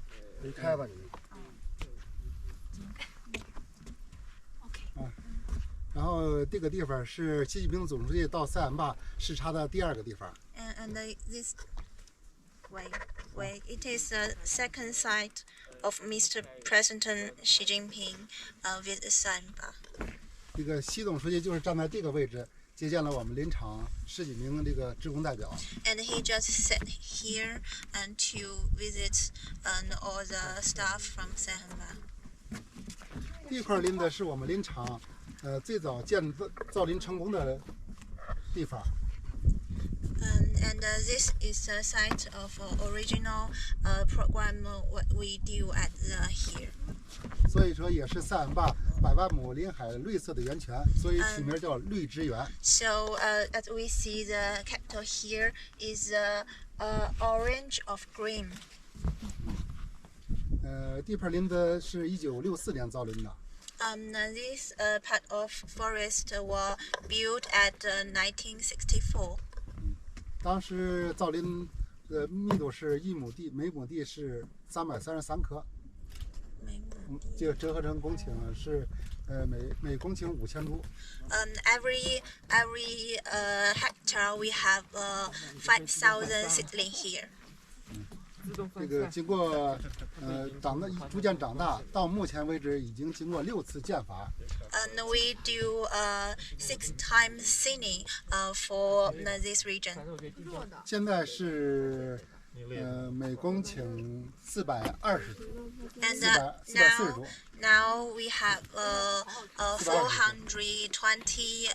离开吧你。然后这个地方是习近平总书记到塞罕坝视察的第2个地方。And this way, it is the second site of Mr. President Xi Jinping visit Saihanba. 这个习总书记就是站在这个位置接见了我们林场10几名这个职工代表。And he just sat here and to visit all the staff from Saihanba. 这块林子是我们林场最早造林成功的地方。And this is the site of original program what we do at here. 所以说也是塞罕坝100万亩林海绿色的源泉，所以取名叫绿之源。So as we see, the capital here is orange of green. 地盘林子是1964年造林的。This part of forest was built at 1964. 当时造林密度是每亩地是333棵，这个折合成公顷是每公顷5000株。Every hectare we have 5,000 seedling here. 这个经过逐渐长大，到目前为止已经经过6次间伐。And we do 6 times thinning for this region. 现在是每公顷420株，440株。Now we have 420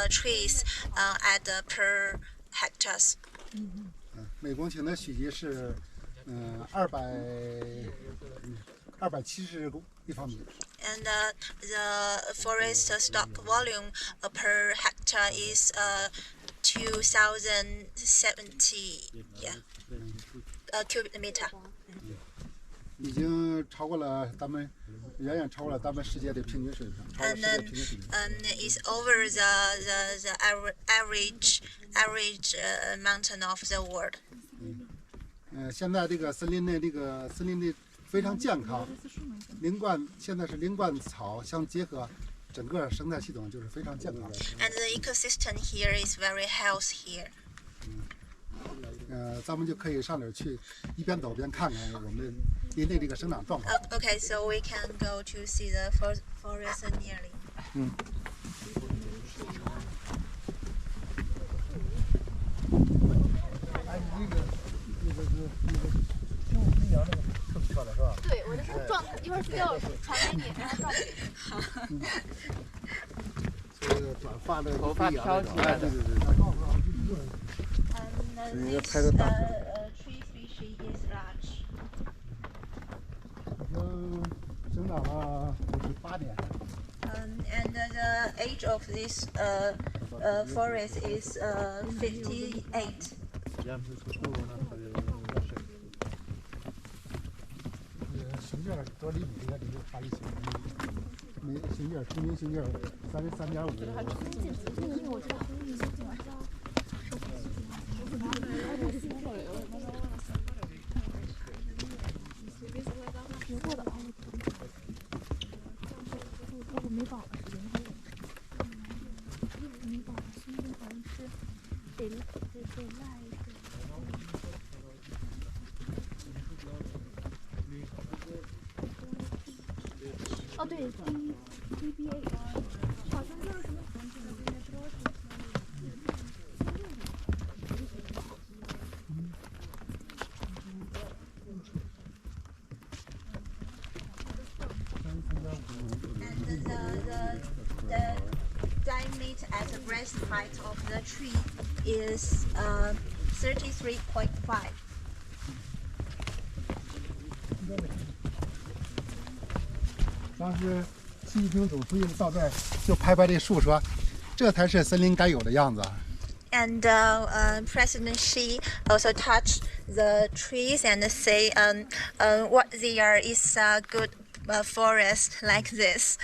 trees at per hectares. 每公顷的许积是270立方米。And the forest stock volume per hectare is 2,070 cubic meter. 已经超过了远远超过了咱们世界的平均水平，超过世界平均水平。And is over the average mountain of the world. 现在这个森林的非常健康，现在是林冠草相结合，整个生态系统就是非常健康。And the ecosystem here is very healthy here. 咱们就可以上哪儿去，一边走边看看我们林内这个生长状况。Okay, so we can go to see the forest nearly. 对，我的是状态，一会儿资料传给你，然后照片。好。这个短发的头发飘起来的。This tree species is large. 已经生长了58年。And the age of this forest is 58.哦，对，DBA， 好像就是什么。The diameter at the breast height of the tree is 33.5. 当时习近平总书记到这儿就拍拍这树说，这才是森林该有的样子。 And President Xi also touched the trees and say what they are is a good forest like this.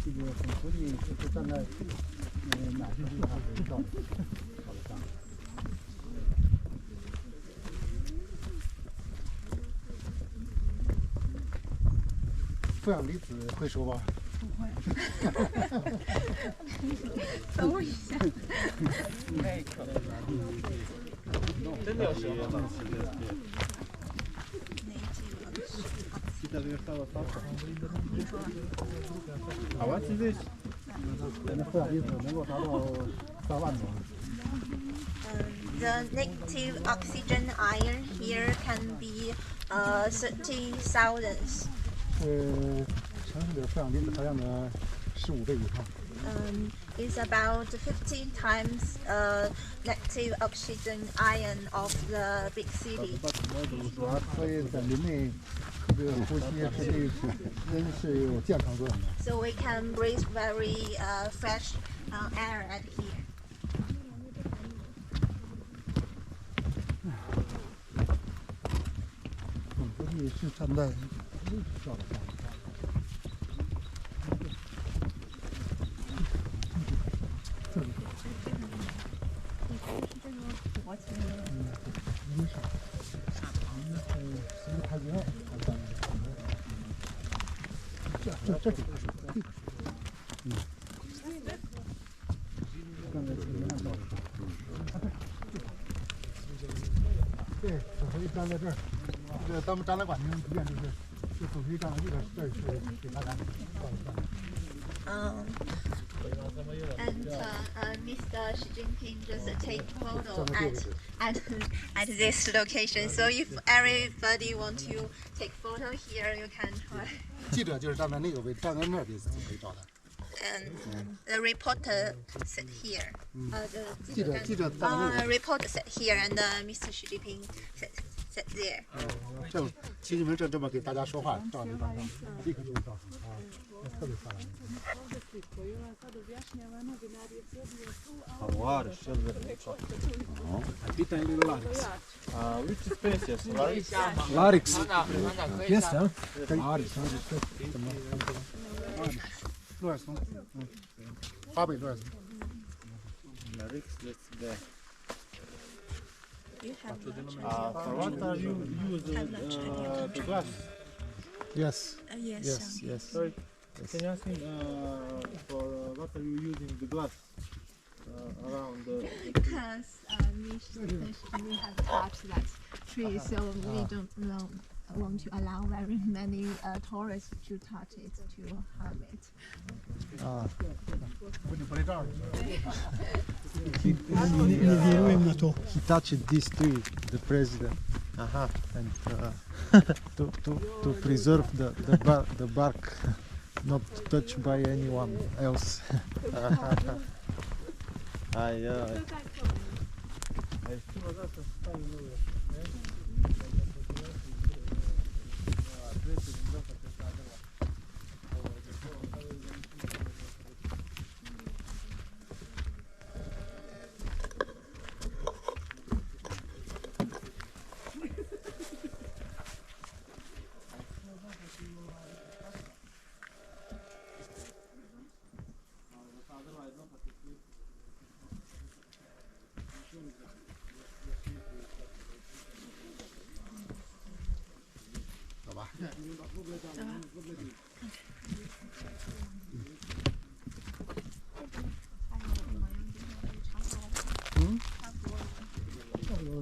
这个总书记是站在哪些地方知道的？负氧离子会说吧？不会。等我一下。真的有蛇吗？好吧，其实那负氧离子能够达到3万多。The negative oxygen ion here can be 30,000. 城市的负氧离子含量的15倍以上。Is about 15 times negative oxygen ion of the big city. 主要所以在林内这个呼吸是对人是有健康作用的。So we can breathe very fresh air at here. 总书记是站在照的上。 这里，刚才前面照的，对，总书记站在这儿，这个咱们展览馆的图片就是总书记站在这儿是给大家照的。And Mr. Xi Jinping just take photo at this location. So if everybody want to take photo here, you can try. 记者就是站在那个位置，站在那儿给总书记照的。 And the reporter sit here. 记者站在那儿。 reporter sit here, and Mr. Xi Jinping sit there. 这习近平这么给大家说话，照这张照，立刻就照啊，特别漂亮。 Which species? Larix. Yes, huh? Larix. 鹿耳松，华北鹿耳松。 Larix, that's there. You have For what are you using the glass? Yes. yes. Yes. Yes. Sorry, can you ask him for what are you using the glass around the... Because we have touched that tree, so we don't want to allow very many tourists to touch it, to harm it. He touched this tree, the president, and to preserve the bark not touched by anyone else.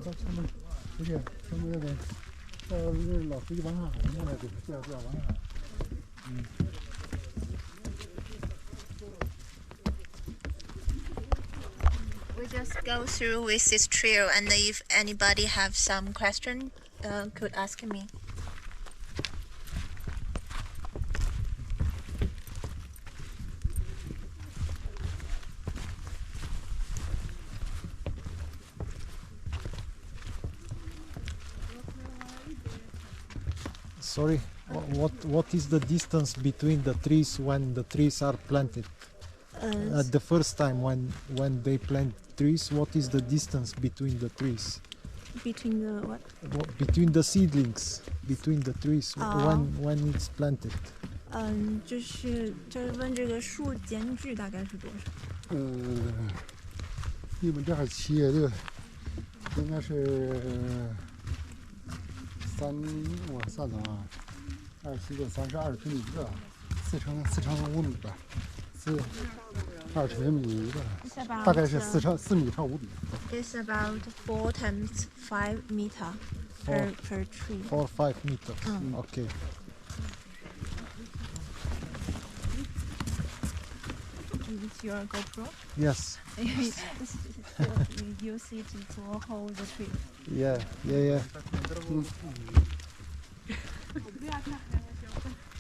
到前面，不是前面那个，到那老司机往上海那来，这样往上海。We just go through with this trail, and if anybody have some question, could ask me. Sorry, what is the distance between the trees when the trees are planted? At the first time when they plant trees, what is the distance between the trees? Between the what? Between the seedlings, between the trees, when it's planted. 就是问这个树间距大概是多少？你们这儿企业这个应该是我算算啊，27个32平米一个，4乘5米吧，20平米一个，大概是4米乘5米。It's about 4 times 5 meter per tree. 4 or 5 meters. Okay. It's your GoPro? Yes. You use it to hold the tree. Yeah.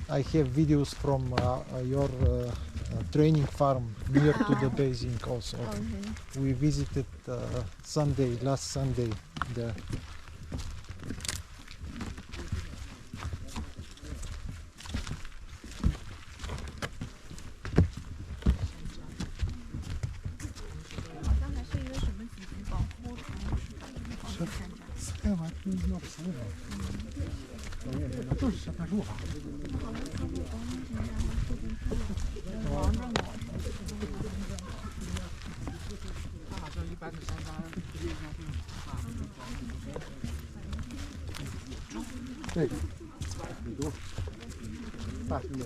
I have videos from your training farm near to the Beijing also. Okay. We visited last Sunday there.这个很多大型的。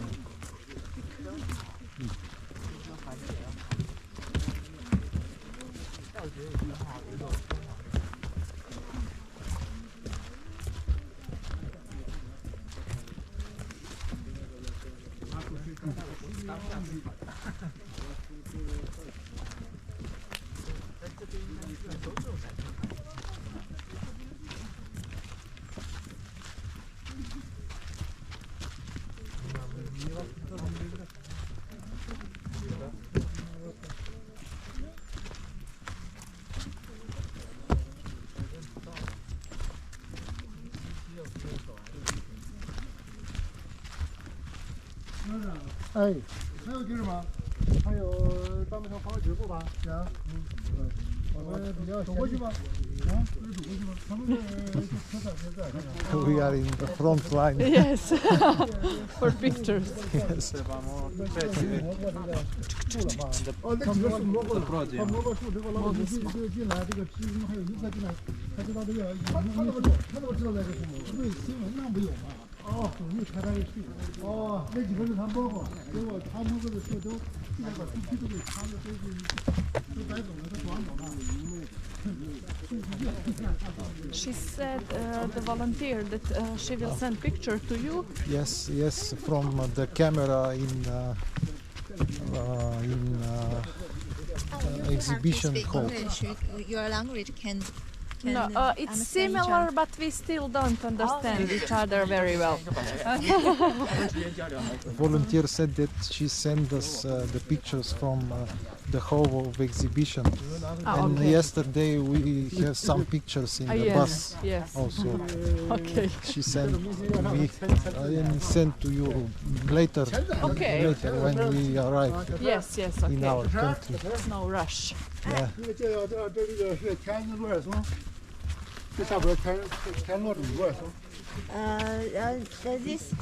哎，还有地儿吗？还有咱们上跑几步吧？行，我们比较走过去吧。啊，走过去吧。他们这 We are in the front line. Yes, for pictures. Yes. 哦，那几个是蘑菇的，把蘑菇树这个老百姓这个进来，这个职工还有游客进来，才知道这个。他怎么知道这个是蘑菇？对，新闻上不有吗？哦，总是开去。哦，那几个是他蘑菇，结果他蘑菇的树都现在把树皮都给擦的都白走了，都短走了。She said, the volunteer, that she will send picture to you. Yes, from the camera in exhibition hall. Your language can No, it's similar, but we still don't understand each other very well. Volunteer said that she sent us the pictures from the whole of exhibition. And okay. yesterday we have some pictures in the Yes, bus yes. also. Okay. She sent me and sent to you later. Okay. Later when we arrive Yes, yes, in okay. our country. No rush. Yeah. 这个这个是田螺尔松，这下边田螺种螺尔松。 These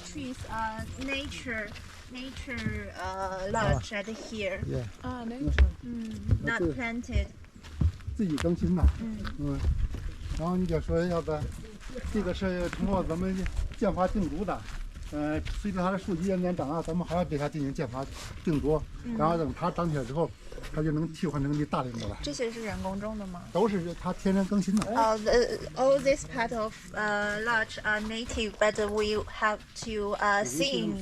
trees are nature lodge at here, Yeah. Ah, nature. not planted. 自己更新的，然后你就说要不，这个是通过咱们间伐定株的，随着它的树基渐渐长大，咱们还要对它进行间伐定株，然后等它长起来之后，它就能替换成你大林子了。这些是人工种的吗？都是它天然更新的。All this part of lodge are native, but we have to sing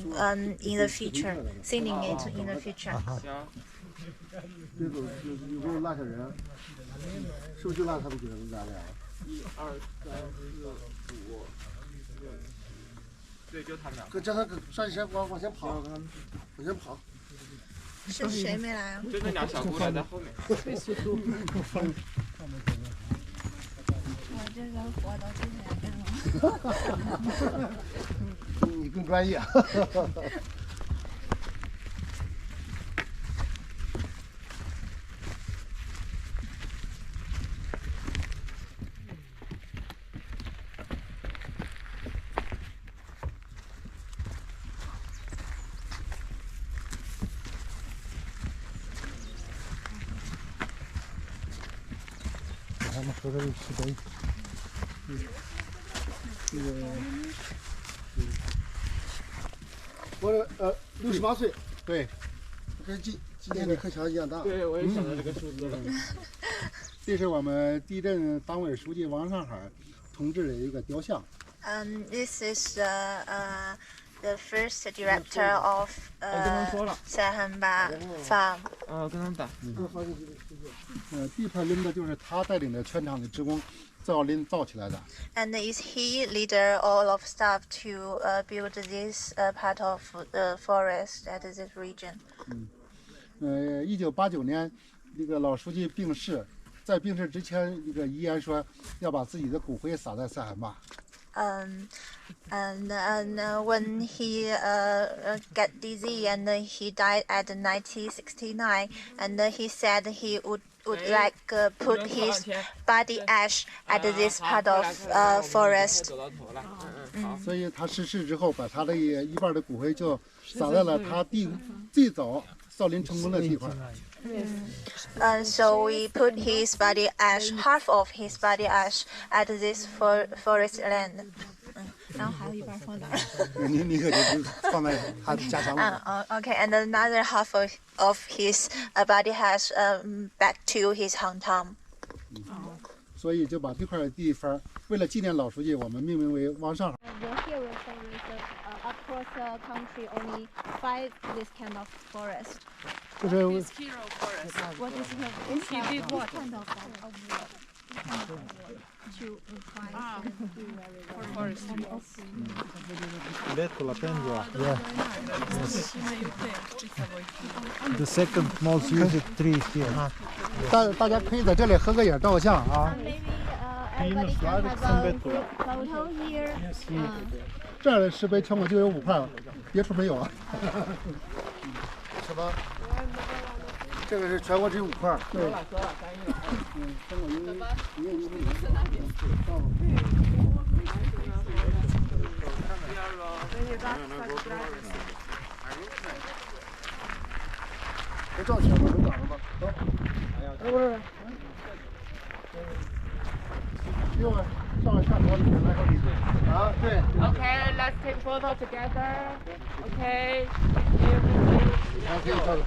in the future, singing it in the future. 这种有时候落下人，是不是就落他们几个人家了？1、2、3、4、5、6。对，就他们俩。可叫他上前往前跑，往前跑。是谁没来啊？就那俩小姑娘在后面。我这个活都自己来干了。你更专业。他们喝这个水杯。这个，我68岁，对，跟今年的和乔一样大。对，我也想到这个数字了。这是我们地镇党委书记王上海同志的一个雕像。This is the first director of Saihanba Farm. 跟他们打。第一片林子就是他带领着全场的职工造林造起来的。And is he leader all of staff to build this part of the forest at this region? 1989年，这个老书记病逝，在病逝之前，这个遗言说要把自己的骨灰撒在塞罕坝。And when he got dizzy and he died at 1969, and he said he would like put his body ash at this part of forest. 所以他逝世之后，把他的一半的骨灰就撒在了他最早造林成功的地方。So we put his body ash, half of his body ash, at this forest land. 然后还有一半放哪儿？你可得放在他的家乡了。Okay, and another half of his body has back to his hometown. 所以就把这块地方，为了纪念老书记，我们命名为王上海。The hero forest across the country only 5 this kind of forest. 就是 Hero forest. What is He did what? kind of to For forestry. Letto la pendola. Yeah. Yes. The second most used tree here. 大家可以在这里合个影、照个相啊。 Maybe everybody can have a group photo here. 这样的石碑全国就有5块，别处没有啊。什么？这个是全国只有5块。对。全国有。这照起来吧，能长了吧？走。哎，不是。另外，上下头里面来个比对。啊，对。Okay, let's take photo together. Okay. 还可以照着拍。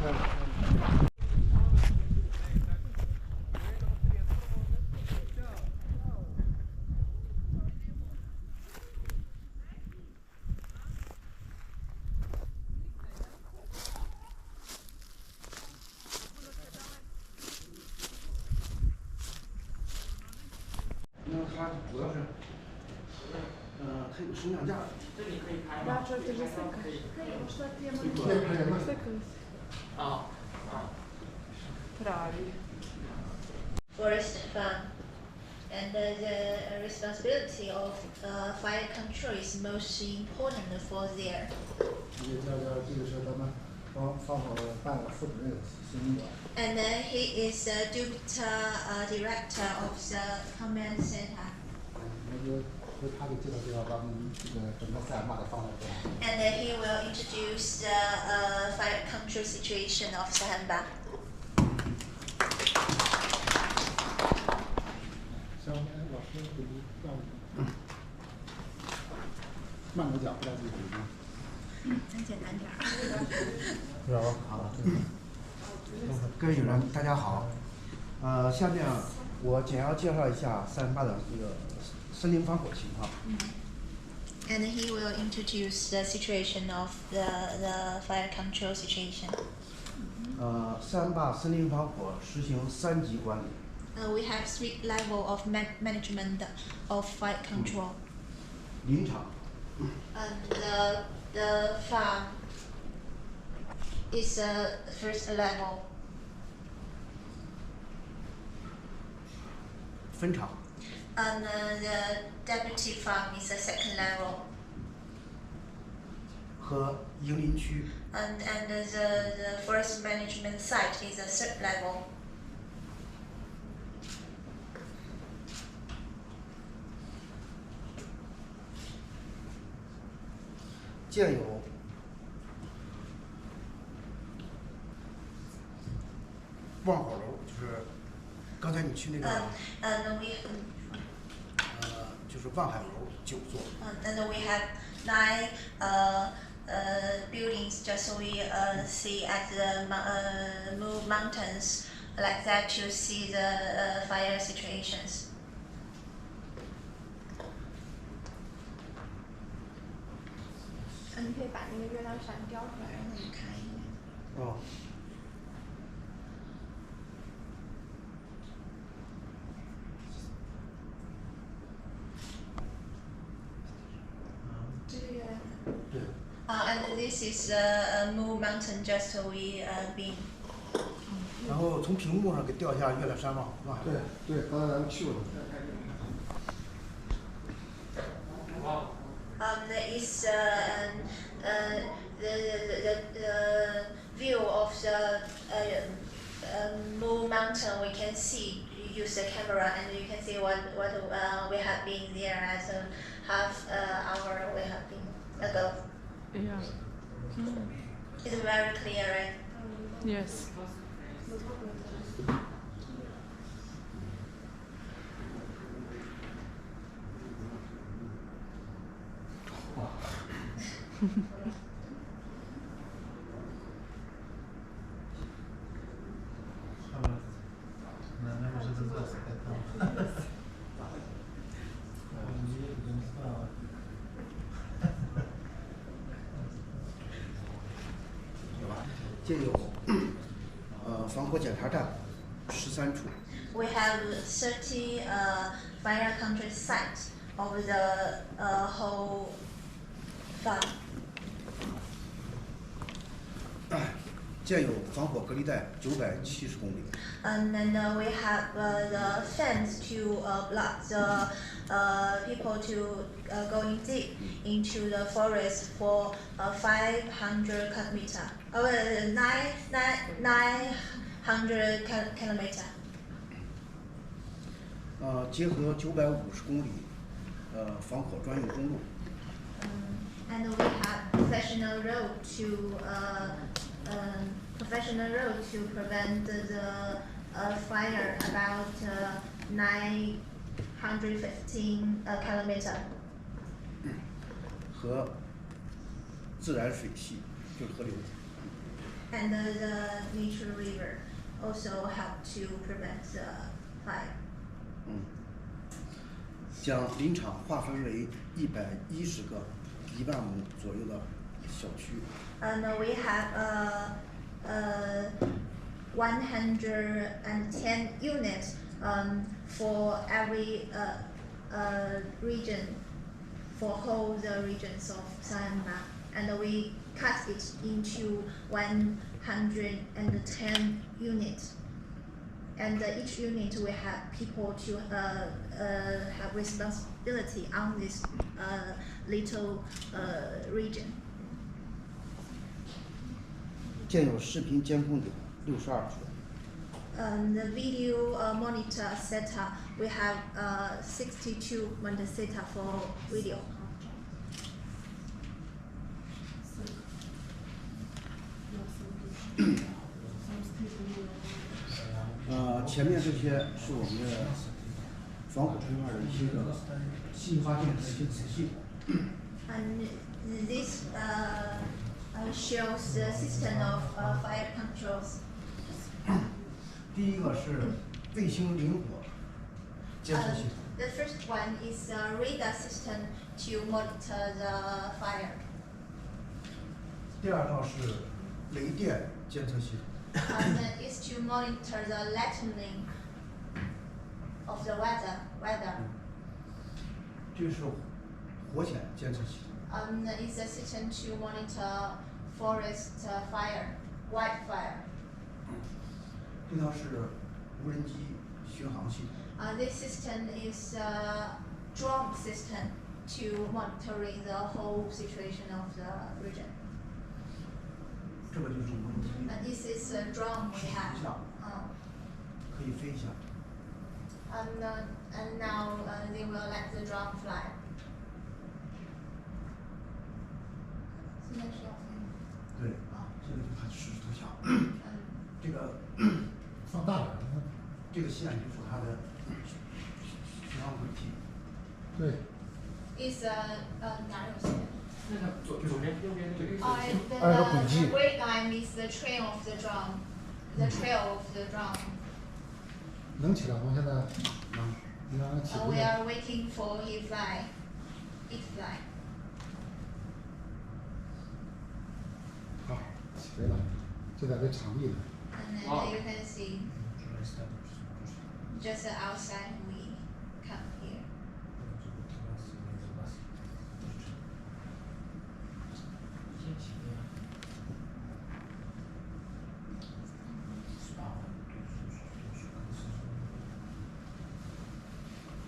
它主要是，它有升降架。这里可以拍吗？可以拍吗？ Forest farm. And the responsibility of fire control is most important for there. 这个是咱们防火办副主任邢总。And he is the deputy director of the command center. 由他给介绍咱们这个整个塞尔玛的方面。And he will introduce the fire control situation of Saihanba. 行，老师给您让慢点讲，不然自己读。很简单点儿。好，各位友人，大家好。下面我简要介绍一下塞罕坝的这个森林防火情况。And he will introduce the situation of the fire control situation. 塞罕坝森林防火实行3级管理。We have 3 levels of management of fire control. 林场。And the farm is the first level. 分场。And the deputy farm is the second level. 和营林区。And the forest management site is the third level. 建有望火楼，就是刚才你去那个就是望海楼9座。And we have 9 buildings just so we see at the mountains like that to see the fire situations. 你可以把那个月亮伞雕出来，让我们看一眼。哦。这是月亮。对。And this is Moon Mountain just so we been. 然后从屏幕上给调一下月亮山望海。对，刚才咱们去过。There is the view of the Moon Mountain. We can see. You use the camera and you can see what we have been there as a half hour we have been ago. Yeah. It's very clear, right? Yes.建有防火检查站13处。We have 30 fire control sites over the whole farm. 建有防火隔离带970公里。And then we have the fence to block the people to going deep into the forest for 500 kilometer. 900 kilometer. 结合950公里防火专用公路。And we have professional road to prevent the fire about 915 kilometer. 和自然水系就是河流。And the nature river also help to prevent the fire. 将林场划分为110个1万亩左右的小区。And we have 110 units for every region, for whole the regions of Saihanba, and we cut it into 110 units. and each unit will have people to have responsibility on this little region. 建有视频监控点62处。The video monitor setup, we have 62 monitor setup for video. 前面这些是我们的防火这块的一些个新发现的一些子系统。And this shows the system of fire controls. 第一个是卫星灵活监测系统。The first one is a radar system to monitor the fire. 第二套是雷电监测系统。And is to monitor the lightning of the weather. 这是火险监测系统。Is a system to monitor forest fire, wildfire. 这套是无人机巡航系统。This system is a drone system to monitoring the whole situation of the region. 这个就是无人机。And this is a drone we have. 可以飞一下。And now they will let the drone fly. 现在是要飞吗？对，这个就看实时特效。这个放大点，这个线就是它的巡航轨迹。对。Is 哪有线？那个左边右边这个。按照轨迹。The gray line is the trail of the drone. The trail of the drone. 能起来吗？现在？能。你让它起。We are waiting for it fly. It fly. 好，起来了，就在这场地里。And then you can see. Just outside we come here.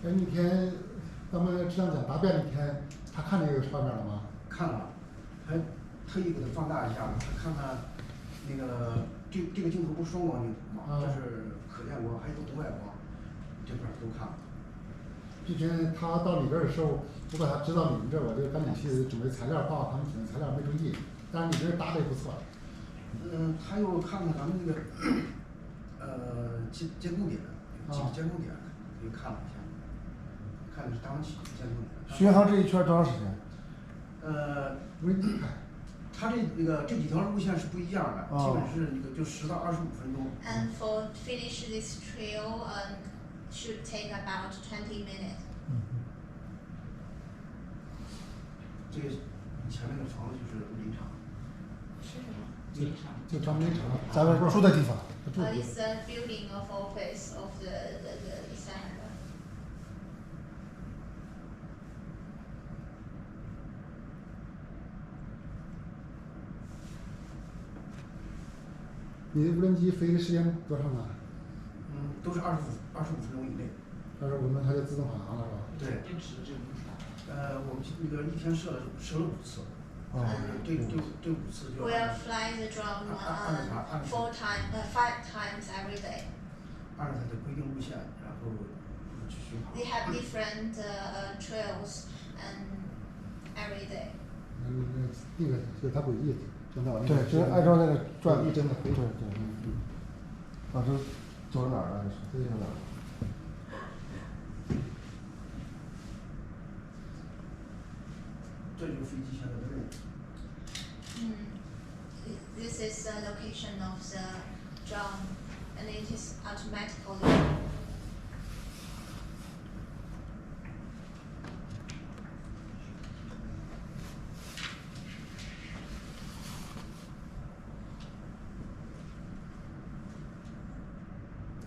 哎，那天咱们这样讲答辩那天，他看这个画面了吗？看了，还特意给它放大一下，看看那个这个镜头不是双光镜头吗？这是可见光，还有红外光，这块都看了。之前他到里边的时候，我把他知道你们这，我就赶紧去准备材料，帮他们准备材料，没注意。但是你这搭的也不错。他又看看咱们那个监控点，几个监控点，又看了一下，看的是当期监控点。巡航这一圈多长时间？它这几条路线是不一样的，基本是就10到25分钟。And for finish this trail, should take about 20 minutes. 这个以前那个房子就是林场。是什么？就咱们林场，咱们住的地方。It's a building of office of the Saihanba. 你的无人机飞的时间多长啊？都是25分钟以内。25分钟它就自动返航了是吧？对。电池这个我们那个一天射了5次。这5次就。We'll fly the drone 5 times every day. 按照它的规定路线，然后去巡航。They have different trails and every day. 那个就是它轨迹。对，就是按照那个转，真的，对对，啊，这走到哪儿了？这是哪儿？这就是飞机现在的位置。This is the location of the drone, and it is automatically.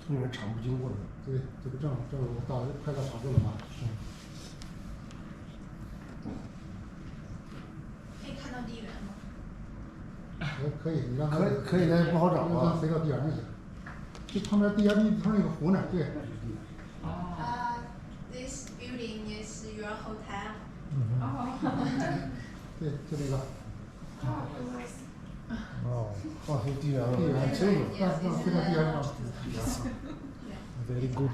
因为场部经过的。对，这不正快到场部了吗？可以看到地缘吗？可以，你让他可以，但是不好找让他飞到地缘上去。就旁边地下密村那个湖那儿，对。This building is your hotel. 对，就这个。哦，放出地缘了，地缘清楚，非常地缘上。Very good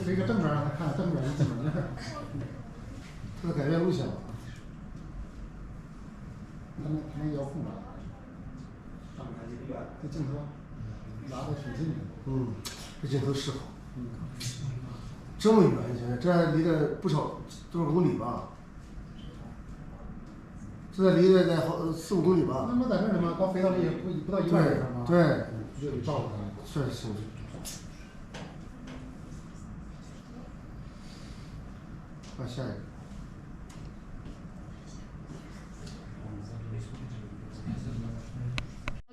随个正面让他看，正面一进门。这改变路线了。他那遥控的。这镜头拿的挺近的。这镜头是好。这么远，现在这离得不少，多少公里吧？这离得得好4、5公里吧？那么在这儿嘛，刚飞到那不到1万米嘛。对，就得照顾他。是。看下一个。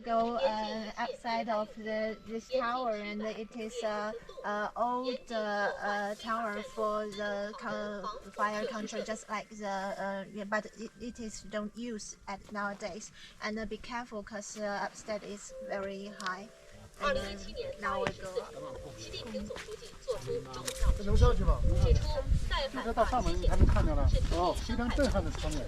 Go outside of this tower, and it is old tower for the fire control, just like but it is don't use at nowadays. And be careful, cause upstairs is very high. And now we go up. 这能上去吗？这到上面你才能看见了。哦，非常震撼的场面。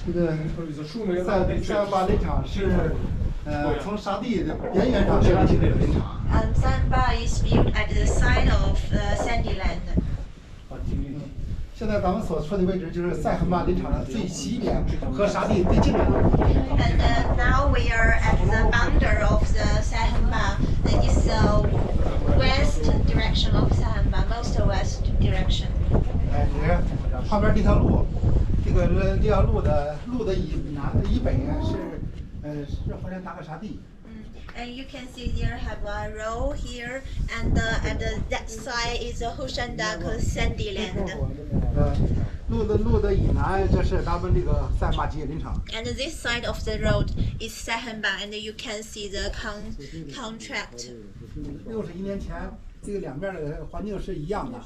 这个Saihanba林场是从沙地的边缘上设计的林场。Saihanba is built at the side of sandy land. 现在咱们所处的位置就是Saihanba林场的最西边和沙地最近的。And now we are at the boundary of the Saihanba. It is the west direction of Saihanba, most west direction. 你看旁边这条路，这条路的以北是好像大个沙地。And you can see there have a road here, and at that side is a Hushandak sandy land. 路的以南，这是咱们这个Saihanba吉野林场。And this side of the road is Saihanba, and you can see the contract. 61年前，这个两边的环境是一样的。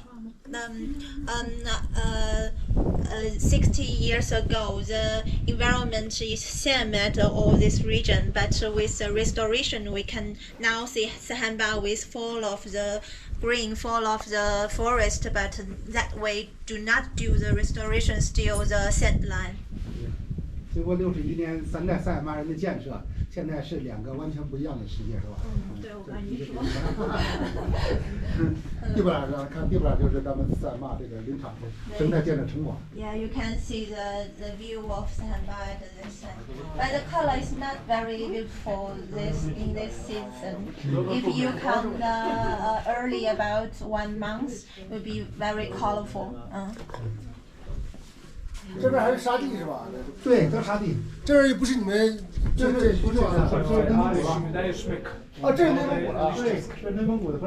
60 years ago, the environment is same at all this region, but with the restoration, we can now see Saihanba with full of the green, full of the forest, but that way do not do the restoration, still the sand line. 经过61年3代Saihanba人的建设，现在是2个完全不一样的世界，是吧？对，我感觉说。地板上看，地板就是咱们Saihanba这个林场的生态建设成果。Yeah, you can see the view of Saihanba at this side. But the color is not very beautiful in this season. If you come early about 1 month, it will be very colorful. 这边还是沙地是吧？对，都是沙地。这儿又不是你们，这不是，这是内蒙古的。啊，这是内蒙古的。对，是内蒙古的。